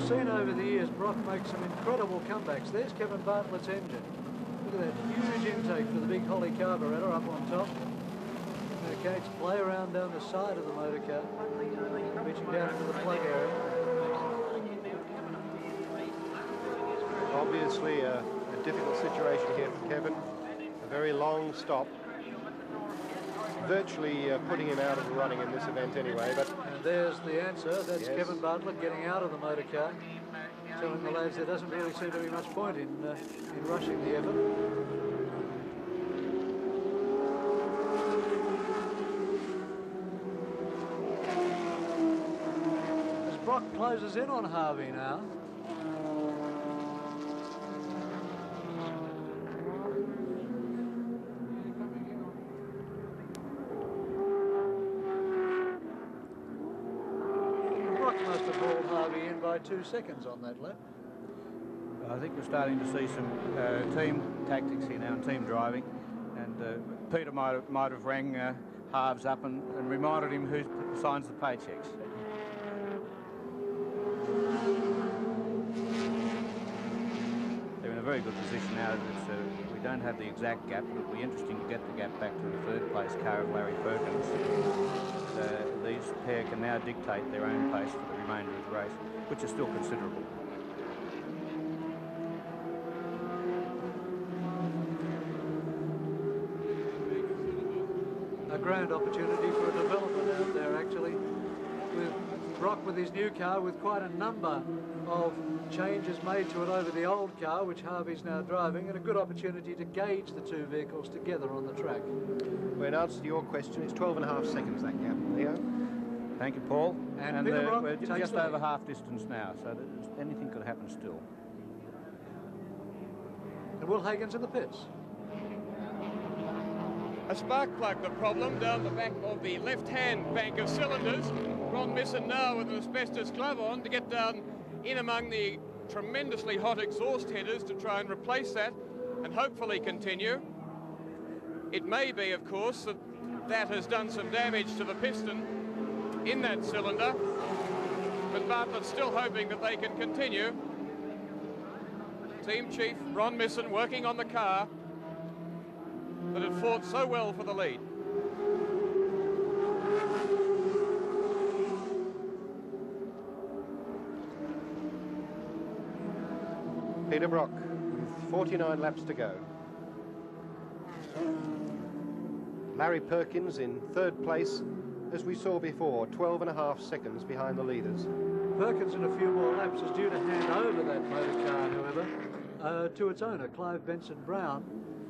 Seen over the years, Brock makes some incredible comebacks. There's Kevin Bartlett's engine. Look at that huge intake for the big Holly carburetor up on top. Okay, it's play around down the side of the motor car, reaching down into the plug area. Obviously a difficult situation here for Kevin. A very long stop. virtually putting him out of the running in this event anyway. But and there's the answer. That's yes. Kevin Bartlett getting out of the motor car, telling the lads there doesn't really seem to be much point in rushing the effort. As Brock closes in on Harvey now. Must have hauled Harvey in by 2 seconds on that lap. I think we're starting to see some team tactics here now and team driving, and Peter might have rang Harves up and reminded him who signs the paychecks. They're in a very good position now. We don't have the exact gap, but it'll be interesting to get the gap back to the third place car of Larry Perkins. These pair can now dictate their own pace for the remainder of the race, which is still considerable. A grand opportunity for a development out there, actually, with Brock with his new car, with quite a number of changes made to it over the old car, which Harvey's now driving, and a good opportunity to gauge the two vehicles together on the track. well, in answer to your question, it's 12.5 seconds, that gap, Leo. Thank you, Paul. And Peter Brock we're takes just the over lead. half distance now, so anything could happen still. And Will Hagen's in the pits. A spark plug the problem down the back of the left-hand bank of cylinders. Ron Misson now with an asbestos glove on to get down in among the tremendously hot exhaust headers to try and replace that and hopefully continue. It may be, of course, that has done some damage to the piston in that cylinder, but Bartlett's still hoping that they can continue. Team Chief Ron Misson working on the car that had fought so well for the lead. Peter Brock with 49 laps to go. Larry Perkins in third place, as we saw before, 12.5 seconds behind the leaders. Perkins in a few more laps is due to hand over that motor car, however, to its owner, Clive Benson Brown,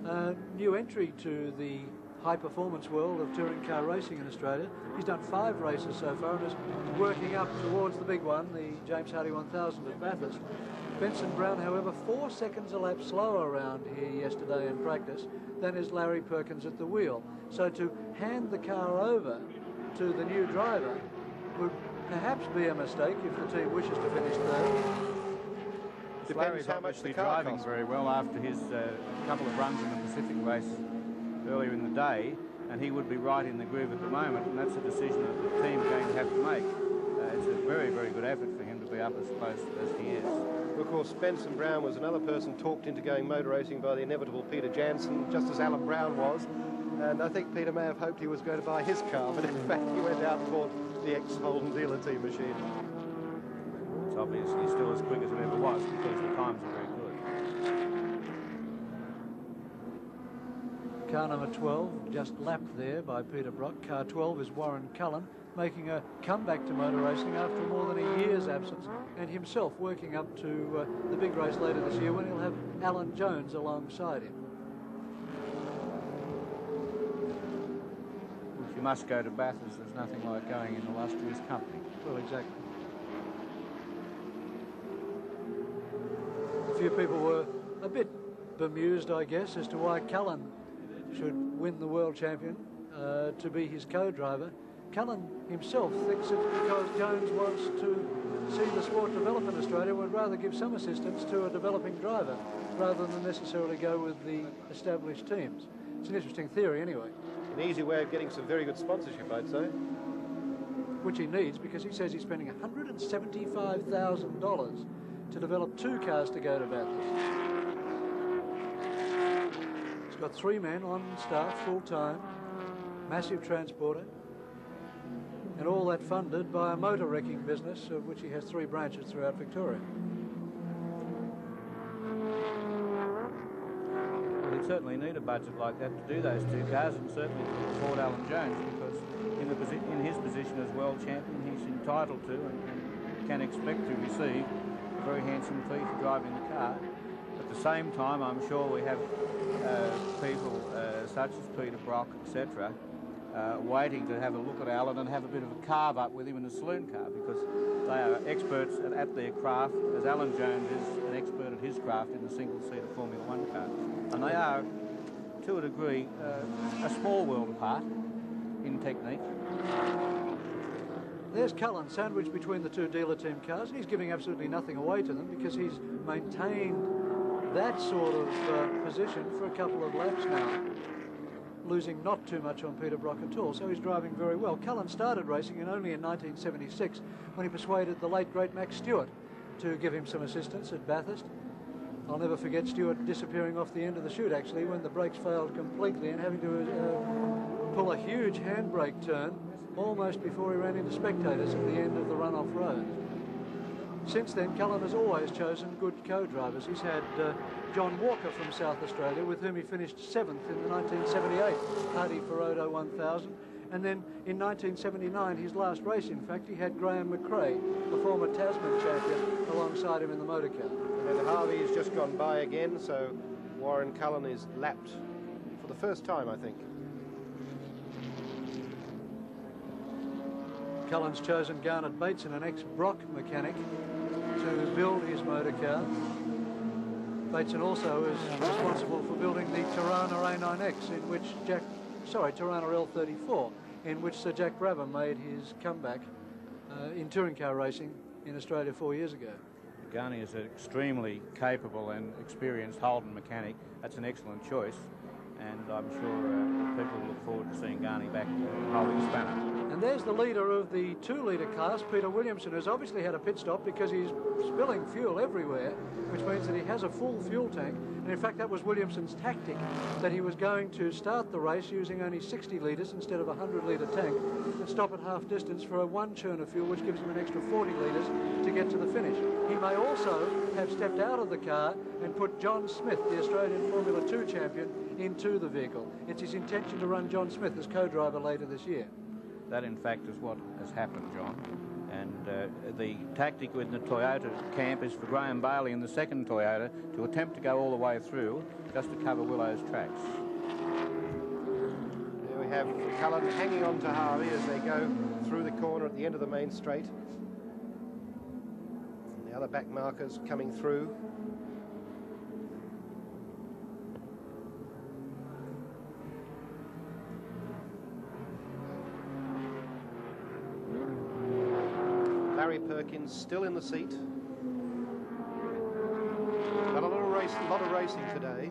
a new entry to the high-performance world of touring car racing in Australia. He's done 5 races so far and is working up towards the big one, the James Hardy 1000 at Bathurst. Benson Brown, however, 4 seconds a lap slower around here yesterday in practice than is Larry Perkins at the wheel. So to hand the car over to the new driver would perhaps be a mistake if the team wishes to finish third. Larry's how much obviously the car driving costs. very well after his couple of runs in the Pacific race earlier in the day, and he would be right in the groove at the moment, and that's a decision that the team's going to have to make. It's a very, very good effort for him to be up as close as he is. Of course, Benson Brown was another person talked into going motor racing by the inevitable Peter Jansen, just as Alan Brown was. And I think Peter may have hoped he was going to buy his car, but in fact he went out and bought the ex-Holden dealer team machine. It's obviously still as quick as it ever was because the times are very good. Car number 12 just lapped there by Peter Brock. Car 12 is Warren Cullen, making a comeback to motor racing after more than a year's absence, and himself working up to the big race later this year when he'll have Alan Jones alongside him. If you must go to Bathurst, there's nothing like going in illustrious company. Well, exactly. A few people were a bit bemused, I guess, as to why Cullen should win the world champion to be his co-driver. Cullen himself thinks it's because Jones wants to see the sport develop in Australia, would rather give some assistance to a developing driver rather than necessarily go with the established teams. It's an interesting theory anyway. An easy way of getting some very good sponsorship, I'd say. Which he needs, because he says he's spending $175,000 to develop 2 cars to go to Bathurst. He's got 3 men on staff full-time, massive transporter, and all that funded by a motor wrecking business of which he has 3 branches throughout Victoria. Well, they'd certainly need a budget like that to do those two cars, and certainly to afford Alan Jones, because in his position as world champion, he's entitled to and can expect to receive a very handsome fee for driving the car. At the same time, I'm sure we have people such as Peter Brock, etc., waiting to have a look at Alan and have a bit of a carve up with him in a saloon car, because they are experts at their craft, as Alan Jones is an expert at his craft in the single-seater Formula One car. And they are, to a degree, a small world apart in technique. There's Cullen sandwiched between the two dealer team cars, and he's giving absolutely nothing away to them because he's maintained that sort of position for a couple of laps now, losing not too much on Peter Brock at all, so he's driving very well. Cullen started racing only in 1976 when he persuaded the late great Max Stewart to give him some assistance at Bathurst. I'll never forget Stewart disappearing off the end of the chute actually when the brakes failed completely and having to pull a huge handbrake turn almost before he ran into spectators at the end of the runoff road. Since then, Cullen has always chosen good co-drivers. He's had John Walker from South Australia, with whom he finished 7th in the 1978 Hardy Ferodo 1000. And then in 1979, his last race, in fact, he had Graham McRae, the former Tasman champion, alongside him in the motor car. And Harvey's just gone by again, so Warren Cullen is lapped for the first time, I think. Cullen's chosen Garnet Bateson, an ex-Brock mechanic, to build his motor car. Bateson also is responsible for building the Tirana A9X, in which Tirana L34, in which Sir Jack Brabham made his comeback in touring car racing in Australia 4 years ago. Garney is an extremely capable and experienced Holden mechanic. That's an excellent choice, and I'm sure people look forward to seeing Garney back holding spanner. And there's the leader of the 2-litre class, Peter Williamson, who's obviously had a pit stop because he's spilling fuel everywhere, which means that he has a full fuel tank. And in fact, that was Williamson's tactic, that he was going to start the race using only 60 litres instead of a 100-litre tank and stop at half distance for a 1 churn of fuel, which gives him an extra 40 litres to get to the finish. He may also have stepped out of the car and put John Smith, the Australian Formula 2 champion, into the vehicle. It's his intention to run John Smith as co-driver later this year. That, in fact, is what has happened, John. And the tactic within the Toyota camp is for Graham Bailey in the second Toyota to attempt to go all the way through just to cover Willow's tracks. Here we have Cullen hanging on to Harvey as they go through the corner at the end of the main straight. And the other back markers coming through. Larry Perkins still in the seat. Got a lot of racing today.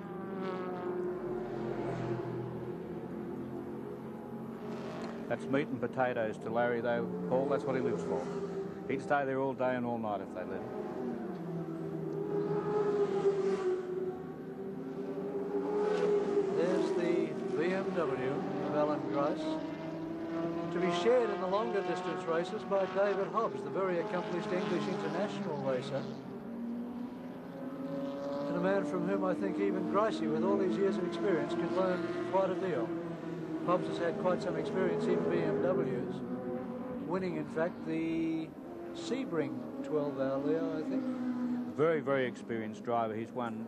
That's meat and potatoes to Larry, though, Paul. That's what he lives for. He'd stay there all day and all night if they let him. There's the BMW of Alan Grice, to be shared in the longer distance races by David Hobbs, the very accomplished English international racer, and a man from whom I think even Gricy, with all his years of experience, could learn quite a deal. Hobbs has had quite some experience in BMWs, winning in fact the Sebring 12-hour Leo, I think. Very, very experienced driver. He's won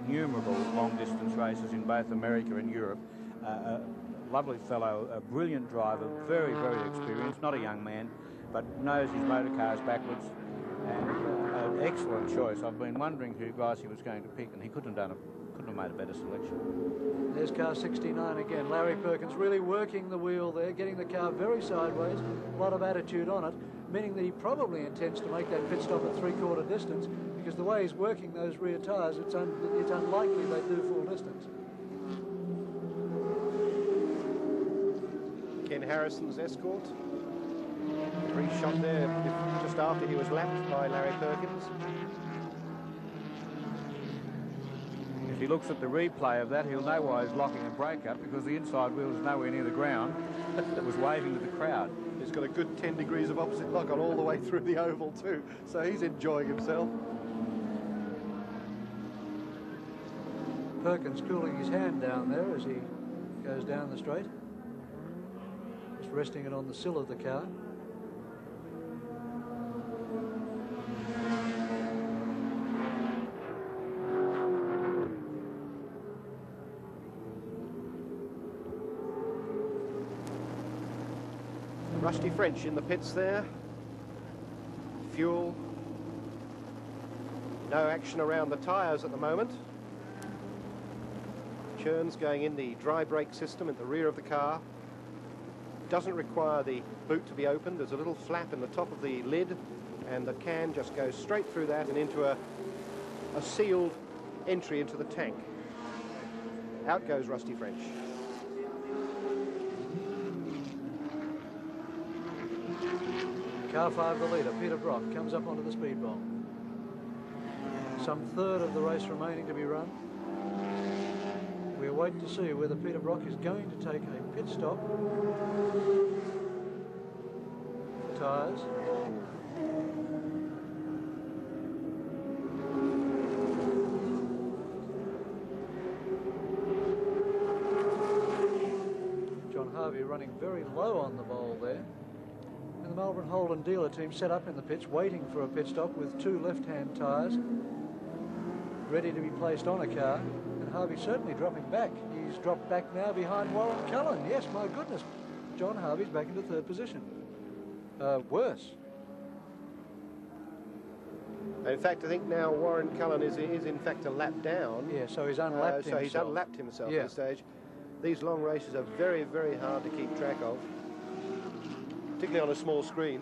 innumerable long-distance races in both America and Europe. Lovely fellow, a brilliant driver, very, very experienced, not a young man, but knows his motor cars backwards, and an excellent choice. I've been wondering who Gricy was going to pick, and he couldn't have made a better selection. There's car 69 again. Larry Perkins really working the wheel there, getting the car very sideways, a lot of attitude on it, meaning that he probably intends to make that pit stop at 3/4 distance, because the way he's working those rear tyres, it's unlikely they do full distance. Ken Harrison's escort. Re-shot there just after he was lapped by Larry Perkins. If he looks at the replay of that, he'll know why he's locking the brake up, because the inside wheel is nowhere near the ground. It was waving to the crowd. He's got a good 10 degrees of opposite lock on all the way through the oval too, so he's enjoying himself. Perkins cooling his hand down there as he goes down the straight. Just resting it on the sill of the car. Rusty French in the pits there. Fuel. No action around the tyres at the moment. Churns going in the dry brake system at the rear of the car. Doesn't require the boot to be opened. There's a little flap in the top of the lid, and the can just goes straight through that and into a sealed entry into the tank. Out goes Rusty French. Car 5, the leader, Peter Brock, comes up onto the speed bowl. Some third of the race remaining to be run. We'll wait to see whether Peter Brock is going to take a pit stop. Tyres. John Harvey running very low on the bowl there. And the Melbourne Holden dealer team set up in the pits, waiting for a pit stop with 2 left-hand tyres ready to be placed on a car. And Harvey certainly dropping back. He's dropped back now behind Warren Cullen. Yes, my goodness. John Harvey's back into 3rd position. Worse. In fact, I think now Warren Cullen is in fact a lap down. Yeah, so he's unlapped himself. So he's unlapped himself at this stage. These long races are very, very hard to keep track of, particularly on a small screen.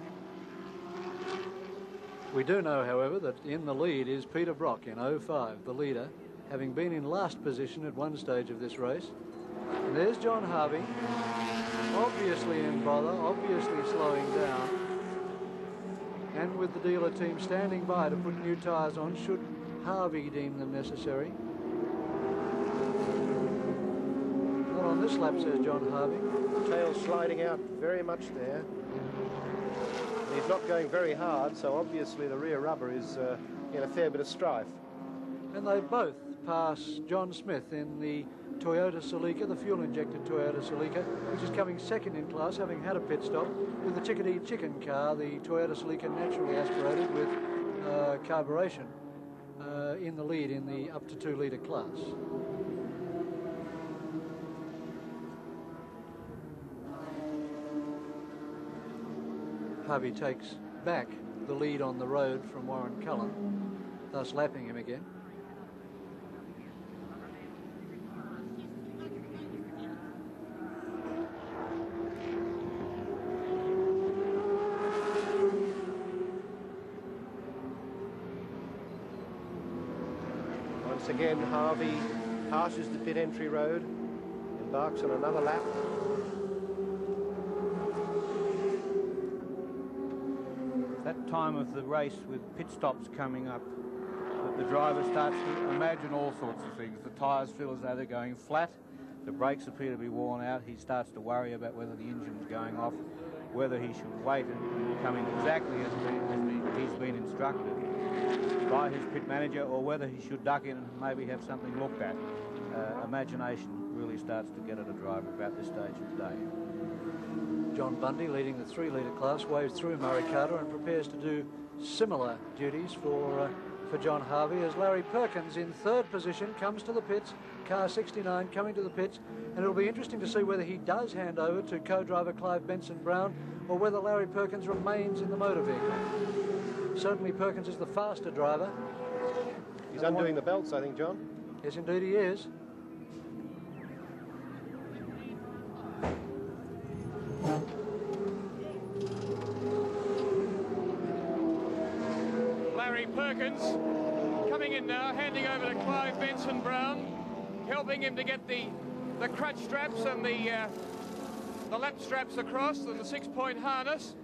We do know, however, that in the lead is Peter Brock in 05, the leader, having been in last position at one stage of this race. And there's John Harvey, obviously in bother, obviously slowing down, and with the dealer team standing by to put new tyres on should Harvey deem them necessary. Not on this lap, says John Harvey. Tail sliding out very much there. He's not going very hard, so obviously the rear rubber is in a fair bit of strife. And they both pass John Smith in the Toyota Celica, the fuel-injected Toyota Celica, which is coming second in class, having had a pit stop with the Chickadee Chicken car, the Toyota Celica naturally aspirated with carburation, in the lead in the up to 2 litre class. Harvey takes back the lead on the road from Warren Cullen, thus lapping him again. Once again, Harvey passes the pit entry road, embarks on another lap. That time of the race with pit stops coming up, that the driver starts to imagine all sorts of things. The tyres feel as though they're going flat, the brakes appear to be worn out. He starts to worry about whether the engine's going off, whether he should wait and come in exactly as he's been instructed by his pit manager, or whether he should duck in and maybe have something looked at. Imagination really starts to get at a driver about this stage of the day. John Bundy, leading the 3 litre class, waves through Murray Carter and prepares to do similar duties for John Harvey, as Larry Perkins in 3rd position comes to the pits, car 69 coming to the pits, and it'll be interesting to see whether he does hand over to co-driver Clive Benson-Brown or whether Larry Perkins remains in the motor vehicle. Certainly Perkins is the faster driver. He's undoing the belts, I think, John. Yes, indeed he is. Larry Perkins coming in now, handing over to Clive Benson-Brown, helping him to get the crutch straps and the lap straps across and the 6-point harness.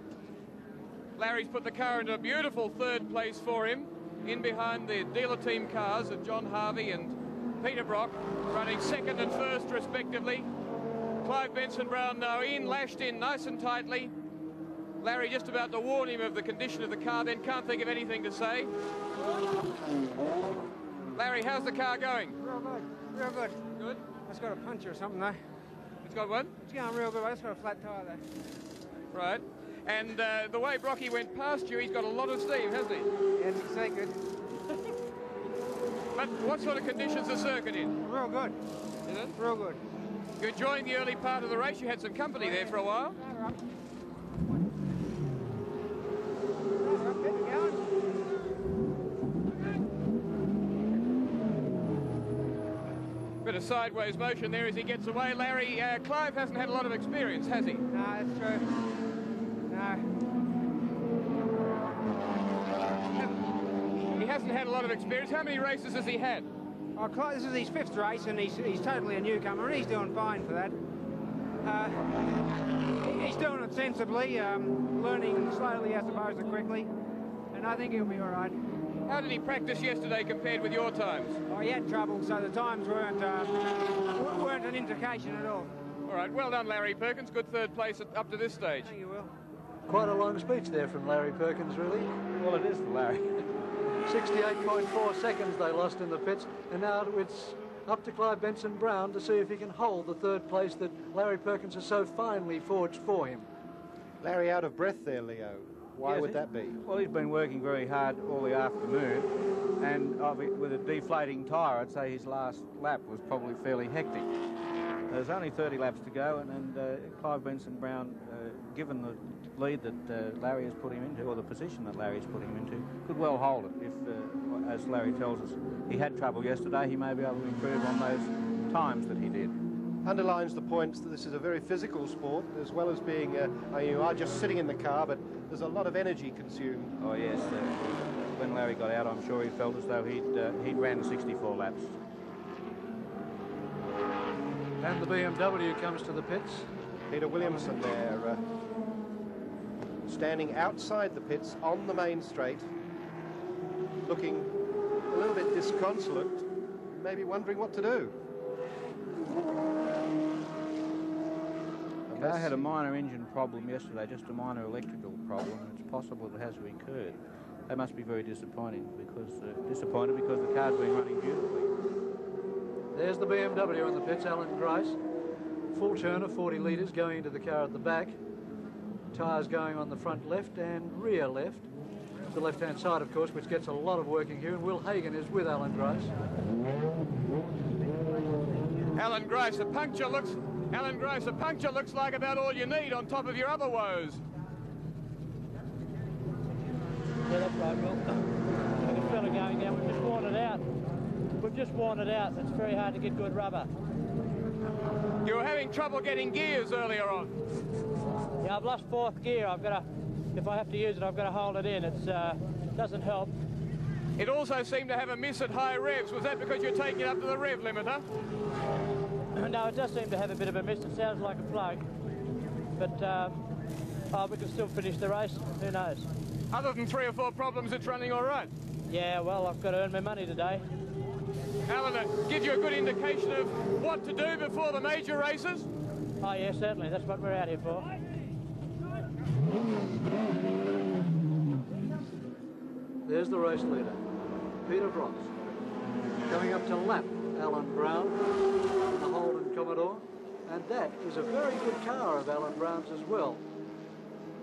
Larry's put the car into a beautiful 3rd place for him, in behind the dealer team cars of John Harvey and Peter Brock, running 2nd and 1st respectively. Clive Benson-Brown now in, lashed in nice and tightly. Larry just about to warn him of the condition of the car, then can't think of anything to say. Larry, how's the car going? Real good. Good. It's got a puncher or something though. It's got one? It's going real good. It's got a flat tyre though. Right. And the way Brocky went past you, he's got a lot of steam, hasn't he? Yeah, it's so good. But what sort of conditions the circuit in? Real good. Is it? Real good. You're enjoying the early part of the race. You had some company there for a while. Bit of sideways motion there as he gets away. Larry, Clive hasn't had a lot of experience, has he? No, that's true. No. He hasn't had a lot of experience. How many races has he had? Oh, this is his 5th race, and he's totally a newcomer, and he's doing fine for that. He's doing it sensibly, learning slowly as opposed to quickly, and I think he'll be all right. How did he practice yesterday compared with your times? Oh, he had trouble, so the times weren't an indication at all. All right, well done, Larry Perkins. Good 3rd place up to this stage. Thank you, Will. Quite a long speech there from Larry Perkins, really. Well, it is for Larry. 68.4 seconds they lost in the pits, and now it's up to Clive Benson-Brown to see if he can hold the 3rd place that Larry Perkins has so finely forged for him. Larry out of breath there, Leo. Why Yes, would that be? Well, he's been working very hard all the afternoon, and with a deflating tyre, I'd say his last lap was probably fairly hectic. There's only 30 laps to go, and Clive Benson-Brown, given the lead that Larry has put him into, or the position that Larry's put him into, could well hold it. If, as Larry tells us, he had trouble yesterday, he may be able to improve on those times that he did. Underlines the points that this is a very physical sport, as well as being, you are just sitting in the car, but there's a lot of energy consumed. Oh yes, when Larry got out, I'm sure he felt as though he'd ran 64 laps. And the BMW comes to the pits. Peter Williamson there, standing outside the pits on the main straight, looking a little bit disconsolate, maybe wondering what to do. The car had a minor engine problem yesterday, just a minor electrical problem. It's possible it has recurred. They must be very disappointed because the car's been running beautifully. There's the BMW in the pits, Alan Grice. Full turn of 40 litres going into the car at the back. Tyres going on the front left and rear left. The left-hand side, of course, which gets a lot of working here. And Will Hagan is with Alan Grice. Alan Grice, a puncture looks like about all you need on top of your other woes. Yeah, that's right, Will. Like a fella going down, we've just worn it out. It's very hard to get good rubber. You were having trouble getting gears earlier on. Yeah, I've lost 4th gear. If I have to use it, I've got to hold it in. It doesn't help. It also seemed to have a miss at high revs. Was that because you're taking it up to the rev limiter? No, it does seem to have a bit of a miss. It sounds like a plug. But we can still finish the race. Who knows? Other than 3 or 4 problems, it's running all right. Yeah, well, I've got to earn my money today. Alan, that gives you a good indication of what to do before the major races? Oh, yeah, certainly. That's what we're out here for. There's the race leader, Peter Brox. Coming up to lap Alan Brown, the Holden Commodore. And that is a very good car of Alan Brown's as well.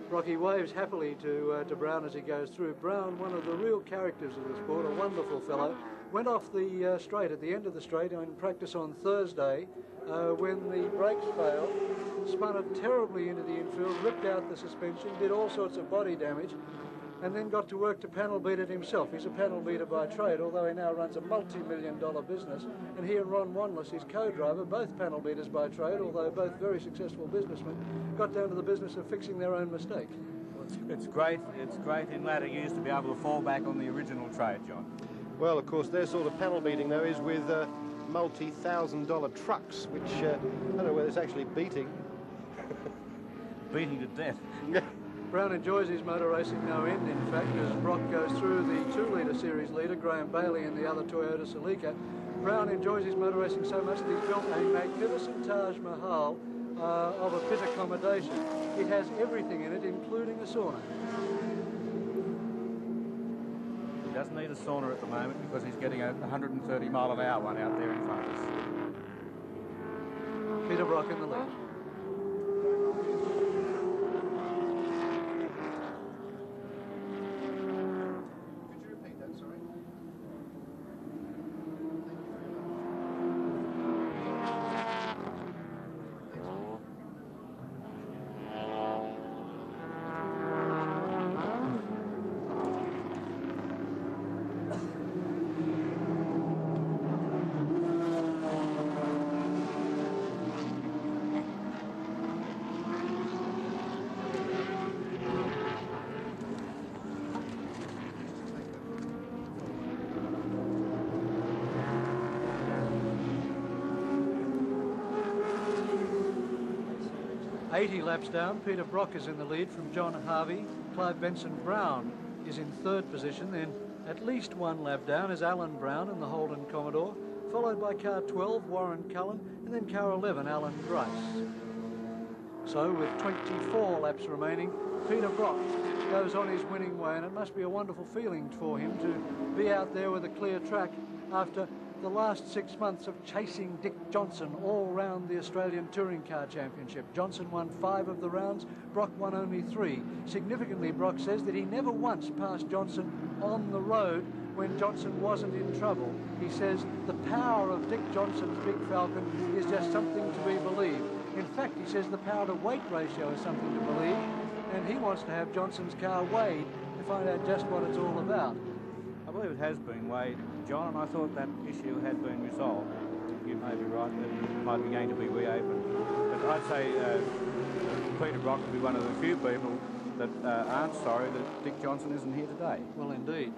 Rocky waves happily to Brown as he goes through. Brown, one of the real characters of the sport, a wonderful fellow. Went off the straight at the end of the straight in practice on Thursday when the brakes failed. Spun it terribly into the infield, ripped out the suspension, did all sorts of body damage, and then got to work to panel beat it himself. He's a panel beater by trade, although he now runs a multi-million-dollar business. And he and Ron Wanless, his co-driver, both panel beaters by trade, although both very successful businessmen, got down to the business of fixing their own mistake. It's great in latter years to be able to fall back on the original trade, John. Well, of course, their sort of panel beating, though, is with multi-thousand-dollar trucks, which I don't know whether it's actually beating. Beating to death. Brown enjoys his motor racing no end, in fact, as Brock goes through the 2-litre series leader, Graham Bailey in the other Toyota Celica. Brown enjoys his motor racing so much that he's built a magnificent Taj Mahal of a pit accommodation. It has everything in it, including a sauna. He doesn't need a sauna at the moment because he's getting a 130 mile an hour one out there in front of us. Peter Brock in the lead. Could you repeat that, sorry? 80 laps down, Peter Brock is in the lead from John Harvey. Clive Benson Brown is in third position. Then at least 1 lap down is Alan Brown in the Holden Commodore, followed by car 12, Warren Cullen, and then car 11, Alan Grice. So with 24 laps remaining, Peter Brock goes on his winning way, and it must be a wonderful feeling for him to be out there with a clear track after the last 6 months of chasing Dick Johnson all round the Australian Touring Car Championship. Johnson won 5 of the rounds, Brock won only 3. Significantly, Brock says that he never once passed Johnson on the road when Johnson wasn't in trouble. He says the power of Dick Johnson's Big Falcon is just something to be believed. In fact, he says the power to weight ratio is something to believe, and he wants to have Johnson's car weighed to find out just what it's all about. I believe it has been weighed, John, and I thought that issue had been resolved. You may be right that it might be going to be reopened. But I'd say Peter Brock would be one of the few people that aren't sorry that Dick Johnson isn't here today. Well, indeed.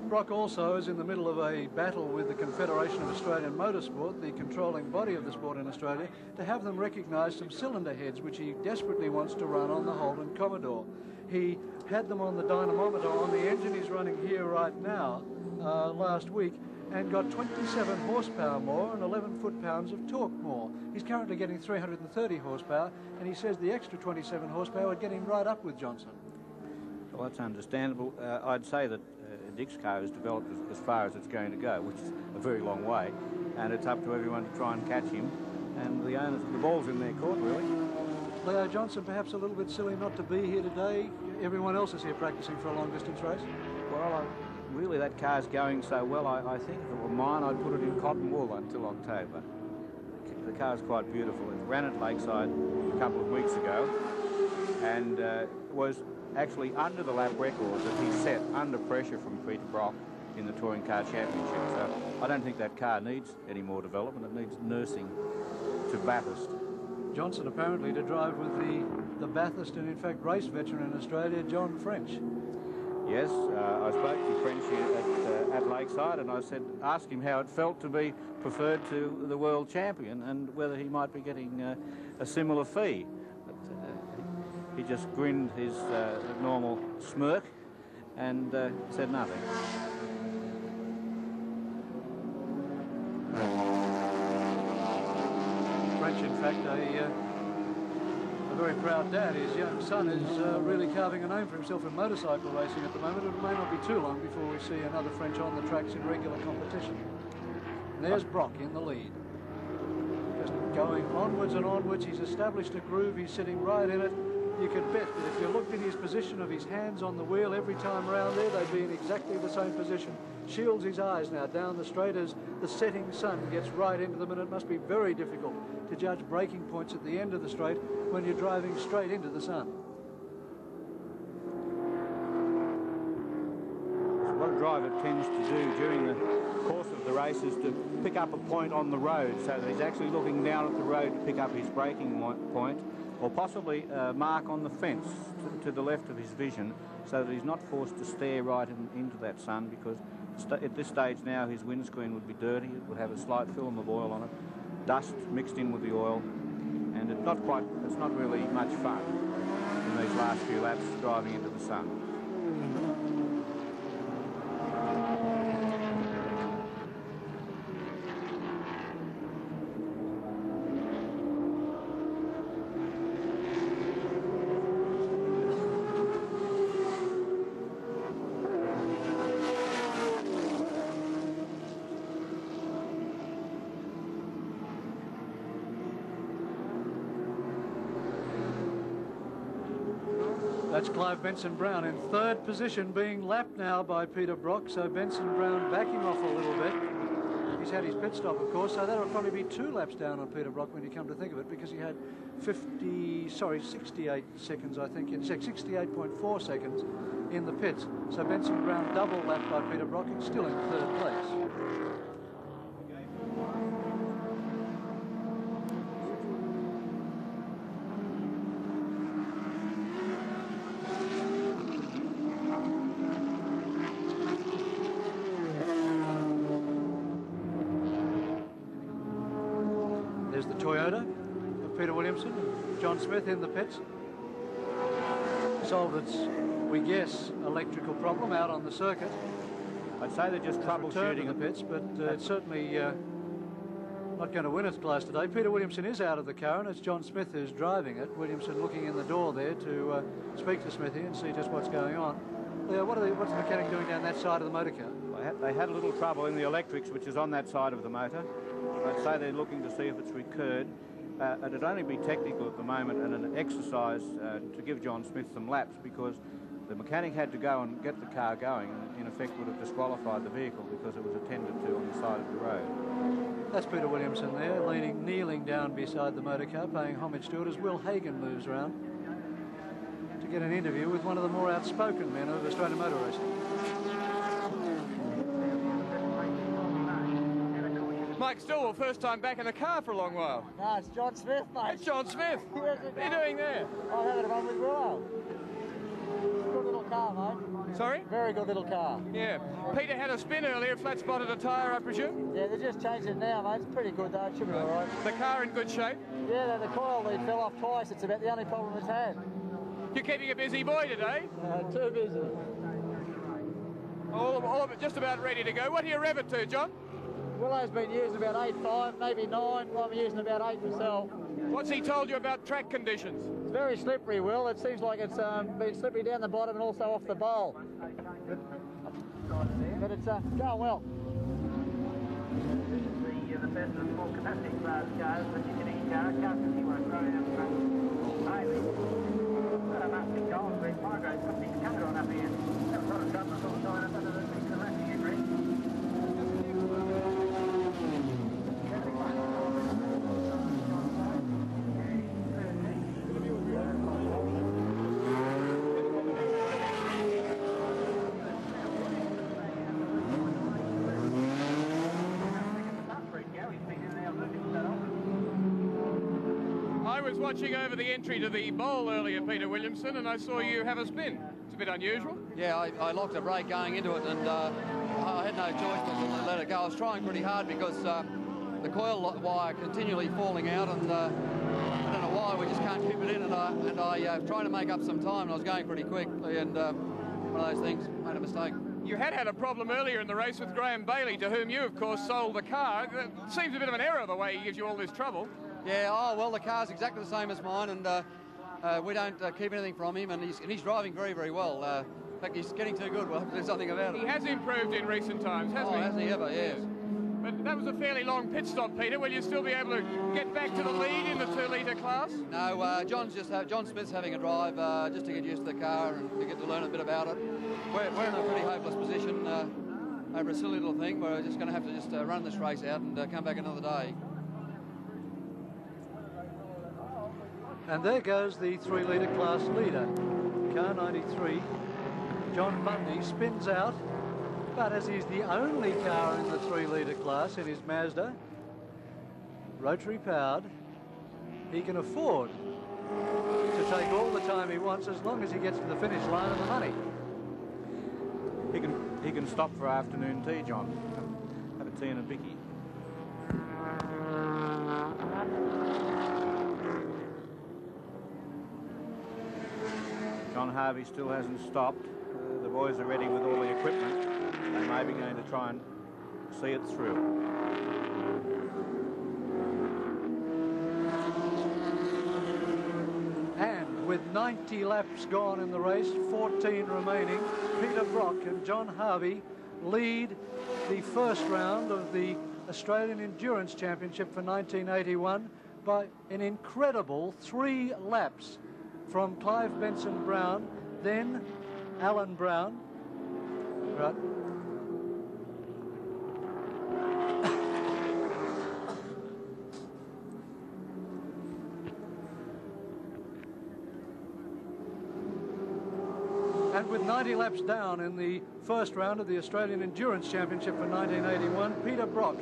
Brock also is in the middle of a battle with the Confederation of Australian Motorsport, the controlling body of the sport in Australia, to have them recognise some cylinder heads, which he desperately wants to run on the Holden Commodore. He had them on the dynamometer on the engine he's running here right now last week, and got 27 horsepower more and 11 foot-pounds of torque more. He's currently getting 330 horsepower, and he says the extra 27 horsepower would get him right up with Johnson. Well, that's understandable. I'd say that Dick's car has developed as far as it's going to go, which is a very long way, and it's up to everyone to try and catch him, and the owners, the ball's in their court, really. Leo Johnson, perhaps a little bit silly not to be here today. Everyone else is here practicing for a long-distance race. Well, really, that car's going so well, I think if it were mine, I'd put it in cotton wool until October. The car's quite beautiful. It ran at Lakeside a couple of weeks ago, and was actually under the lap record that he set under pressure from Peter Brock in the Touring Car Championship. So I don't think that car needs any more development. It needs nursing to Bathurst. Johnson apparently to drive with the Bathurst and in fact race veteran in Australia, John French. Yes, I spoke to French at Lakeside, and I said, ask him how it felt to be preferred to the world champion and whether he might be getting a similar fee. But, he just grinned his normal smirk and said nothing. French, in fact, a very proud dad. His young son is really carving a name for himself in motorcycle racing at the moment. It may not be too long before we see another French on the tracks in regular competition. And there's Brock in the lead. Just going onwards and onwards. He's established a groove. He's sitting right in it. You could bet that if you looked in his position of his hands on the wheel every time round there, they'd be in exactly the same position. Shields his eyes now down the straight as the setting sun gets right into them, and it must be very difficult to judge braking points at the end of the straight when you're driving straight into the sun. What a driver tends to do during the course of the race is to pick up a point on the road so that he's actually looking down at the road to pick up his braking point, or possibly mark on the fence to the left of his vision so that he's not forced to stare right into that sun, because at this stage now his windscreen would be dirty. It would have a slight film of oil on it, dust mixed in with the oil, and it's not really much fun in these last few laps driving into the sun. That's Clive Benson-Brown in third position, being lapped now by Peter Brock. So Benson-Brown backing off a little bit. He's had his pit stop, of course, so that'll probably be 2 laps down on Peter Brock when you come to think of it, because he had 68 seconds, I think, 68.4 seconds in the pits. So Benson-Brown double lapped by Peter Brock and still in third place. There's the Toyota of Peter Williamson, John Smith in the pits. Solved its, we guess, electrical problem out on the circuit. I'd say they're just troubleshooting the pits, but it's certainly not going to win its class today. Peter Williamson is out of the car, and it's John Smith who's driving it. Williamson looking in the door there to speak to Smithy and see just what's going on. Leo, what's the mechanic doing down that side of the motor car? They had a little trouble in the electrics, which is on that side of the motor. I'd say they're looking to see if it's recurred. It'd only be technical at the moment and an exercise to give John Smith some laps, because the mechanic had to go and get the car going and in effect would have disqualified the vehicle because it was attended to on the side of the road. That's Peter Williamson there, kneeling down beside the motor car, paying homage to it as Will Hagan moves around to get an interview with one of the more outspoken men of Australian motor racing. Mike Stillwell, first time back in the car for a long while. No, it's John Smith, mate. It's John Smith. What are you doing there? I'm having a run with Willow. Good little car, mate. Sorry? Very good little car. Yeah. Peter had a spin earlier, flat spotted a tyre, I presume? Yeah, they just changed it now, mate. It's pretty good, though. It should be all right. The car in good shape? Yeah, the coil lead fell off twice. It's about the only problem it's had. You're keeping a busy boy today? Too busy. All of it just about ready to go. What do you rev it to, John? Willow's been using about 8.5, maybe 9. I'm using about 8 myself. What's he told you about track conditions? It's very slippery, Will. It seems like it's been slippery down the bottom and also off the bowl. But it's going well. The best of the small capacity class cars, but you can eat car 50 won't throw out front. Daily. Nasty goals, great migrates, something to cover on up here. That was on a couple of little sign up under the left here, Greg. I was watching over the entry to the bowl earlier, Peter Williamson, and I saw you have a spin. It's a bit unusual. Yeah, I locked a brake going into it, and I had no choice but to let it go. I was trying pretty hard because the coil wire continually falling out, and I don't know why, we just can't keep it in, and I tried to make up some time, and I was going pretty quickly, and one of those things, made a mistake. You had a problem earlier in the race with Graham Bailey, to whom you, of course, sold the car. It seems a bit of an error, the way he gives you all this trouble. Yeah, oh, well, the car's exactly the same as mine, and we don't keep anything from him, and he's driving very, very well. In fact, he's getting too good. We'll have to do something about it. He has improved in recent times, hasn't he? Hasn't he ever? Yes. But that was a fairly long pit stop, Peter. Will you still be able to get back to the lead in the 2-litre class? No, John Smith's having a drive just to get used to the car and to get to learn a bit about it. We're in a pretty hopeless position over a silly little thing. We're just going to have to just run this race out and come back another day. And there goes the 3-litre class leader. Car 93, John Bundy, spins out, but as he's the only car in the 3-litre class in his Mazda, rotary powered, he can afford to take all the time he wants as long as he gets to the finish line and the money. He can stop for afternoon tea, John. Have a tea and a bicky. John Harvey still hasn't stopped. The boys are ready with all the equipment. They may be going to try and see it through. And with 90 laps gone in the race, 14 remaining, Peter Brock and John Harvey lead the first round of the Australian Endurance Championship for 1981 by an incredible 3 laps from Clive Benson-Brown then Alan Brown. Right. And with 90 laps down in the first round of the Australian Endurance Championship for 1981, Peter Brock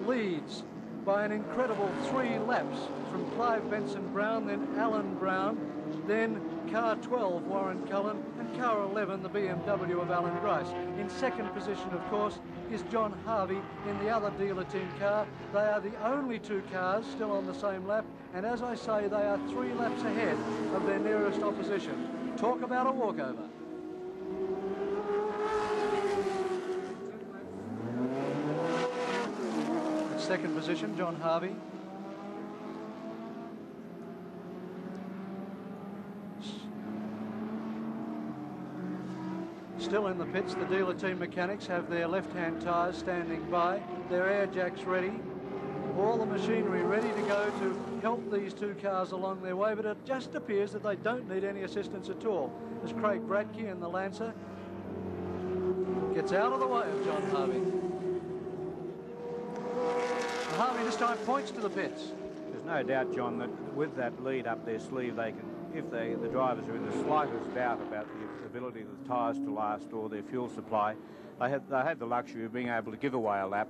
leads by an incredible 3 laps from Clive Benson Brown, then Alan Brown, then car 12, Warren Cullen, and car 11, the BMW of Alan Grice. In second position, of course, is John Harvey in the other dealer team car. They are the only 2 cars still on the same lap, and as I say, they are 3 laps ahead of their nearest opposition. Talk about a walkover. In second position, John Harvey. Still in the pits, the dealer team mechanics have their left-hand tyres standing by, their air jacks ready, all the machinery ready to go to help these 2 cars along their way, but it just appears that they don't need any assistance at all, as Craig Bradke in the Lancer gets out of the way of John Harvey. And Harvey this time points to the pits. There's no doubt, John, that with that lead up their sleeve, they can, if the drivers are in the slightest doubt about the ability of the tyres to last or their fuel supply, they had the luxury of being able to give away a lap,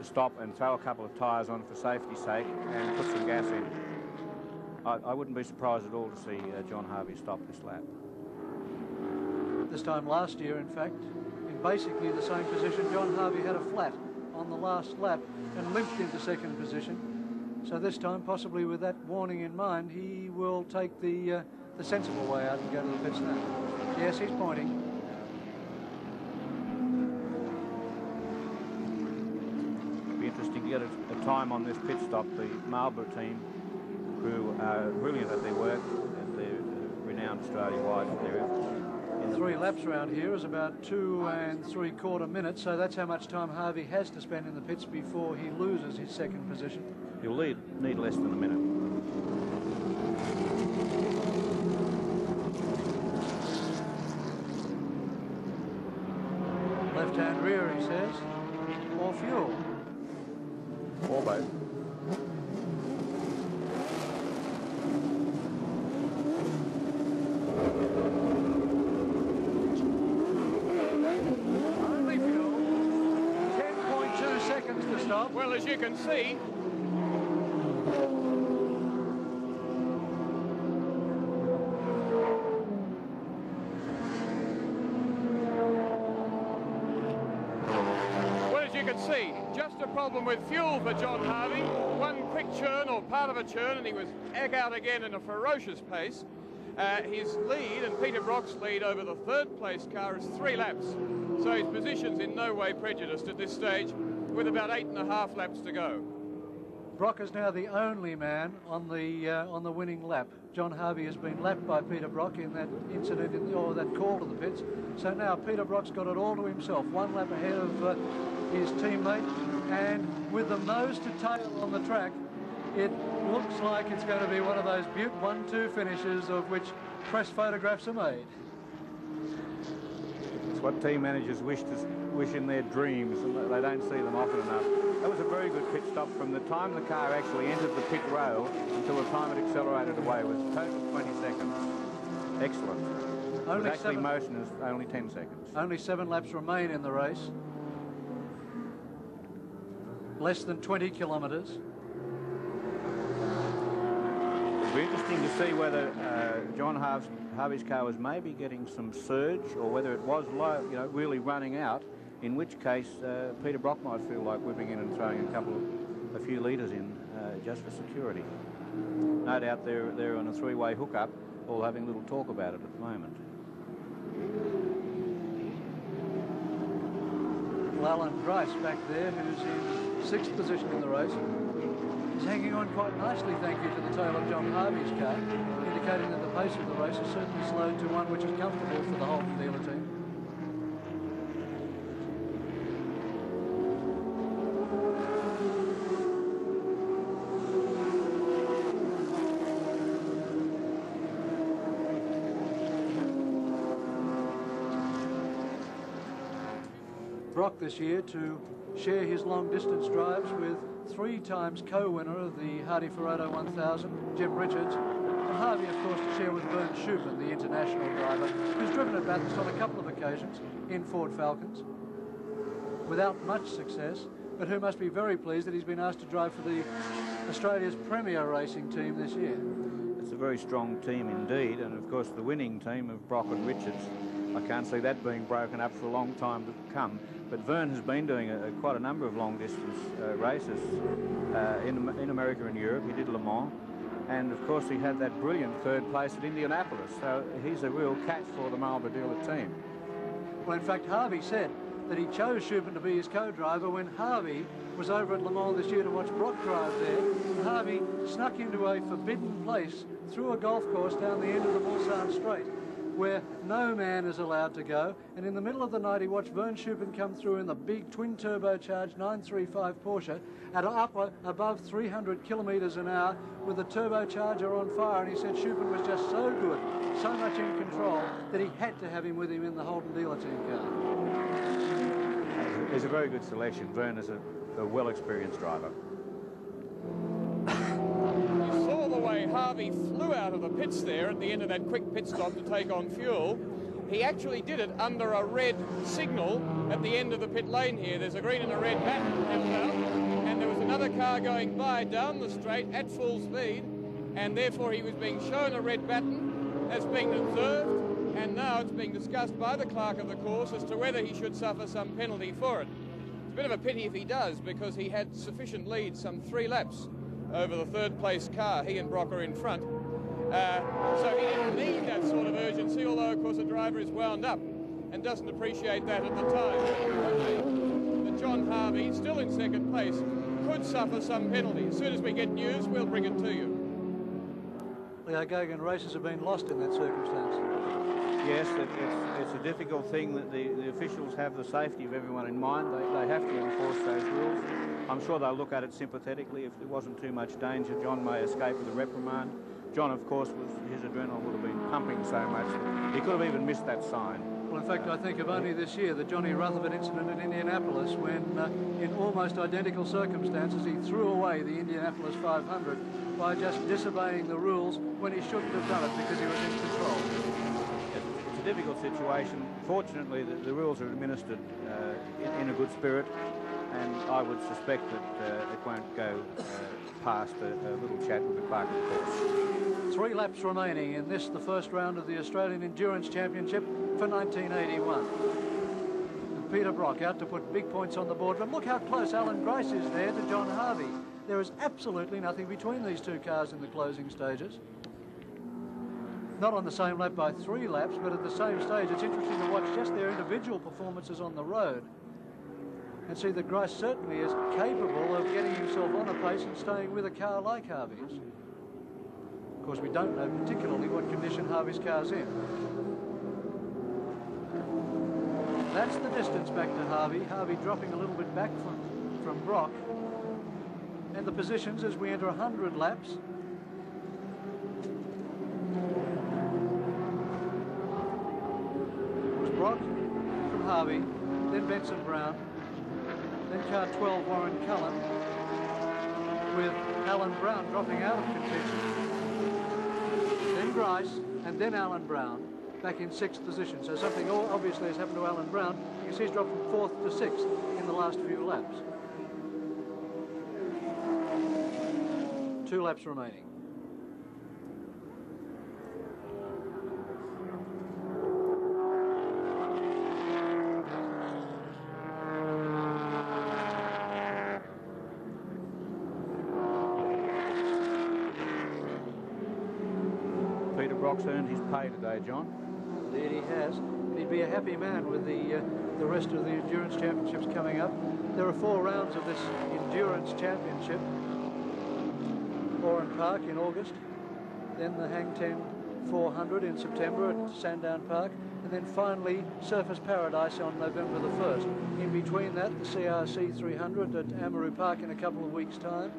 stop and throw a couple of tyres on for safety's sake and put some gas in. I wouldn't be surprised at all to see John Harvey stop this lap. This time last year, in fact, in basically the same position, John Harvey had a flat on the last lap and limped into second position. So this time, possibly with that warning in mind, he will take the sensible way out and go to the pits now. Yes, he's pointing. It'll be interesting to get a time on this pit stop. The Marlborough team, who are brilliant at their work, and they're renowned Australia-wide for their efforts. 3 laps around here is about 2 3/4 minutes, so that's how much time Harvey has to spend in the pits before he loses his second position. You'll need less than a minute. Left-hand rear, he says, or fuel. Or both. Only fuel. 10.2 seconds to stop. Well, as you can see, just a problem with fuel for John Harvey. One quick churn or part of a churn and he was egg out again in a ferocious pace. His lead and Peter Brock's lead over the 3rd place car is 3 laps. So his position's in no way prejudiced at this stage with about 8.5 laps to go. Brock is now the only man on the winning lap. John Harvey has been lapped by Peter Brock in that incident or that call to the pits. So now Peter Brock's got it all to himself. 1 lap ahead of his teammate, and with them nose to tail on the track, it looks like it's going to be one of those Butte 1-2 finishes of which press photographs are made. It's what team managers wish in their dreams, and they don't see them often enough. That was a very good pit stop. From the time the car actually entered the pit row until the time it accelerated away was a total 20 seconds. Excellent. Only actually motion is only 10 seconds. Only 7 laps remain in the race. Less than 20 kilometres. It'll be interesting to see whether John Harvey's car was maybe getting some surge, or whether it was low, really running out, in which case Peter Brock might feel like whipping in and throwing a few litres in just for security. No doubt they're on a 3-way hookup, all having a little talk about it at the moment. Alan Grice back there, who's in 6th position in the race. He's hanging on quite nicely, thank you, to the tail of John Harvey's car, indicating that the pace of the race is certainly slowed to one which is comfortable for the Holden dealer team. Brock this year to share his long distance drives with 3 times co-winner of the Hardy Ferrado 1000, Jim Richards, and Harvey, of course, to share with Vern Schuppan, the international driver, who's driven at Bathurst on a couple of occasions in Ford Falcons without much success, but who must be very pleased that he's been asked to drive for the Australia's premier racing team this year. It's a very strong team indeed, and of course the winning team of Brock and Richards, I can't see that being broken up for a long time to come. But Vern has been doing quite a number of long-distance races in America and Europe. He did Le Mans, and of course he had that brilliant 3rd place at Indianapolis. So he's a real catch for the Marlboro dealer team. Well, in fact, Harvey said that he chose Schuppan to be his co-driver when Harvey was over at Le Mans this year to watch Brock drive there. And Harvey snuck into a forbidden place through a golf course down the end of the Mulsanne Strait, where no man is allowed to go, and in the middle of the night he watched Vern Schuppan come through in the big twin turbocharged 935 Porsche at above 300 kilometres an hour with the turbocharger on fire, and he said Schuppan was just so good, so much in control, that he had to have him with him in the Holden dealer team car. He's a very good selection. Vern is a well-experienced driver. The way Harvey flew out of the pits there at the end of that quick pit stop to take on fuel. He actually did it under a red signal at the end of the pit lane here. There's a green and a red baton held out, and there was another car going by down the straight at full speed, and therefore he was being shown a red baton as being observed, and now it's being discussed by the clerk of the course as to whether he should suffer some penalty for it. It's a bit of a pity if he does, because he had sufficient lead, some 3 laps over the 3rd place car. He and Brock are in front. So he didn't need that sort of urgency, although of course the driver is wound up and doesn't appreciate that at the time. But John Harvey, still in 2nd place, could suffer some penalty. As soon as we get news, we'll bring it to you. Leo Goguen, races have been lost in that circumstance. Yes, it's a difficult thing that the officials have the safety of everyone in mind. They have to enforce those rules. I'm sure they'll look at it sympathetically. If there wasn't too much danger, John may escape with a reprimand. John, of course, his adrenaline would have been pumping so much that he could have even missed that sign. Well, in fact, I think of only this year, the Johnny Rutherford incident in Indianapolis, when in almost identical circumstances he threw away the Indianapolis 500 by just disobeying the rules when he shouldn't have done it because he was in control. It's a difficult situation. Fortunately, the rules are administered in a good spirit, and I would suspect that it won't go past a little chat with the clerk of the course. 3 laps remaining in this, the first round of the Australian Endurance Championship for 1981. And Peter Brock out to put big points on the board, but look how close Alan Gricy is there to John Harvey. There is absolutely nothing between these 2 cars in the closing stages. Not on the same lap by 3 laps, but at the same stage. It's interesting to watch just their individual performances on the road and see that Grice certainly is capable of getting himself on a pace and staying with a car like Harvey's. Of course, we don't know particularly what condition Harvey's car's in. That's the distance back to Harvey. Harvey dropping a little bit back from Brock. And the positions as we enter 100 laps. It was Brock from Harvey, then Benson Brown, then car 12 Warren Cullen, with Alan Brown dropping out of contention, then Grice, and then Alan Brown back in 6th position. So something obviously has happened to Alan Brown. You can see he's dropped from 4th to 6th in the last few laps. 2 laps remaining. Peter Brock's earned his pay today, John. Indeed he has. He'd be a happy man with the rest of the Endurance Championships coming up. There are 4 rounds of this Endurance Championship. Oran Park in August, then the Hang 10 400 in September at Sandown Park, and then finally Surfers Paradise on November the 1st. In between that, the CRC 300 at Amaru Park in a couple of weeks' time,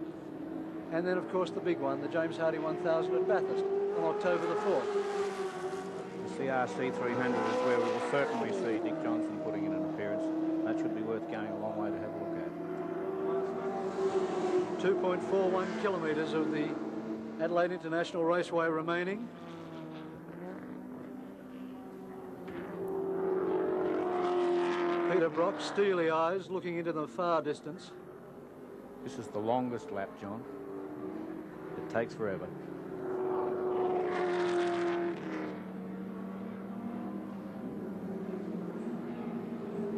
and then of course the big one, the James Hardy 1000 at Bathurst on October the 4th. The CRC 300 is where we will certainly see Dick Johnson putting in an appearance. that should be worth going a long way to have a look at. 2.41 kilometres of the Adelaide International Raceway remaining. Peter Brock, steely eyes, looking into the far distance. This is the longest lap, John. It takes forever.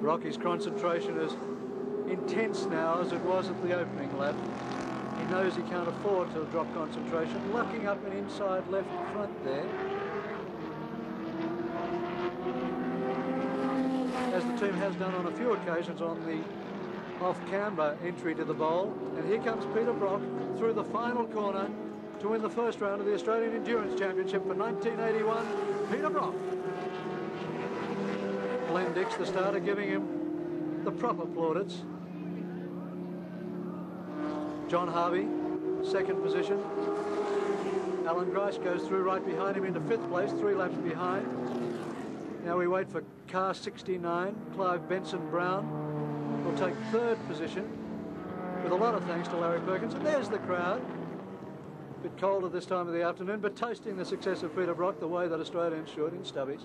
Rocky's concentration is intense now as it was at the opening lap. He knows he can't afford to drop concentration. Locking up an inside left front there. As the team has done on a few occasions on the off-camber entry to the bowl. And here comes Peter Brock through the final corner to win the first round of the Australian Endurance Championship for 1981. Peter Brock. Glenn Dix, the starter, giving him the proper plaudits. John Harvey, second position. Alan Grice goes through right behind him into fifth place, 3 laps behind. Now we wait for car 69, Clive Benson Brown will take third position with a lot of thanks to Larry Perkins. And there's the crowd. A bit cold at this time of the afternoon, but toasting the success of Peter Brock the way that Australians should in stubbies.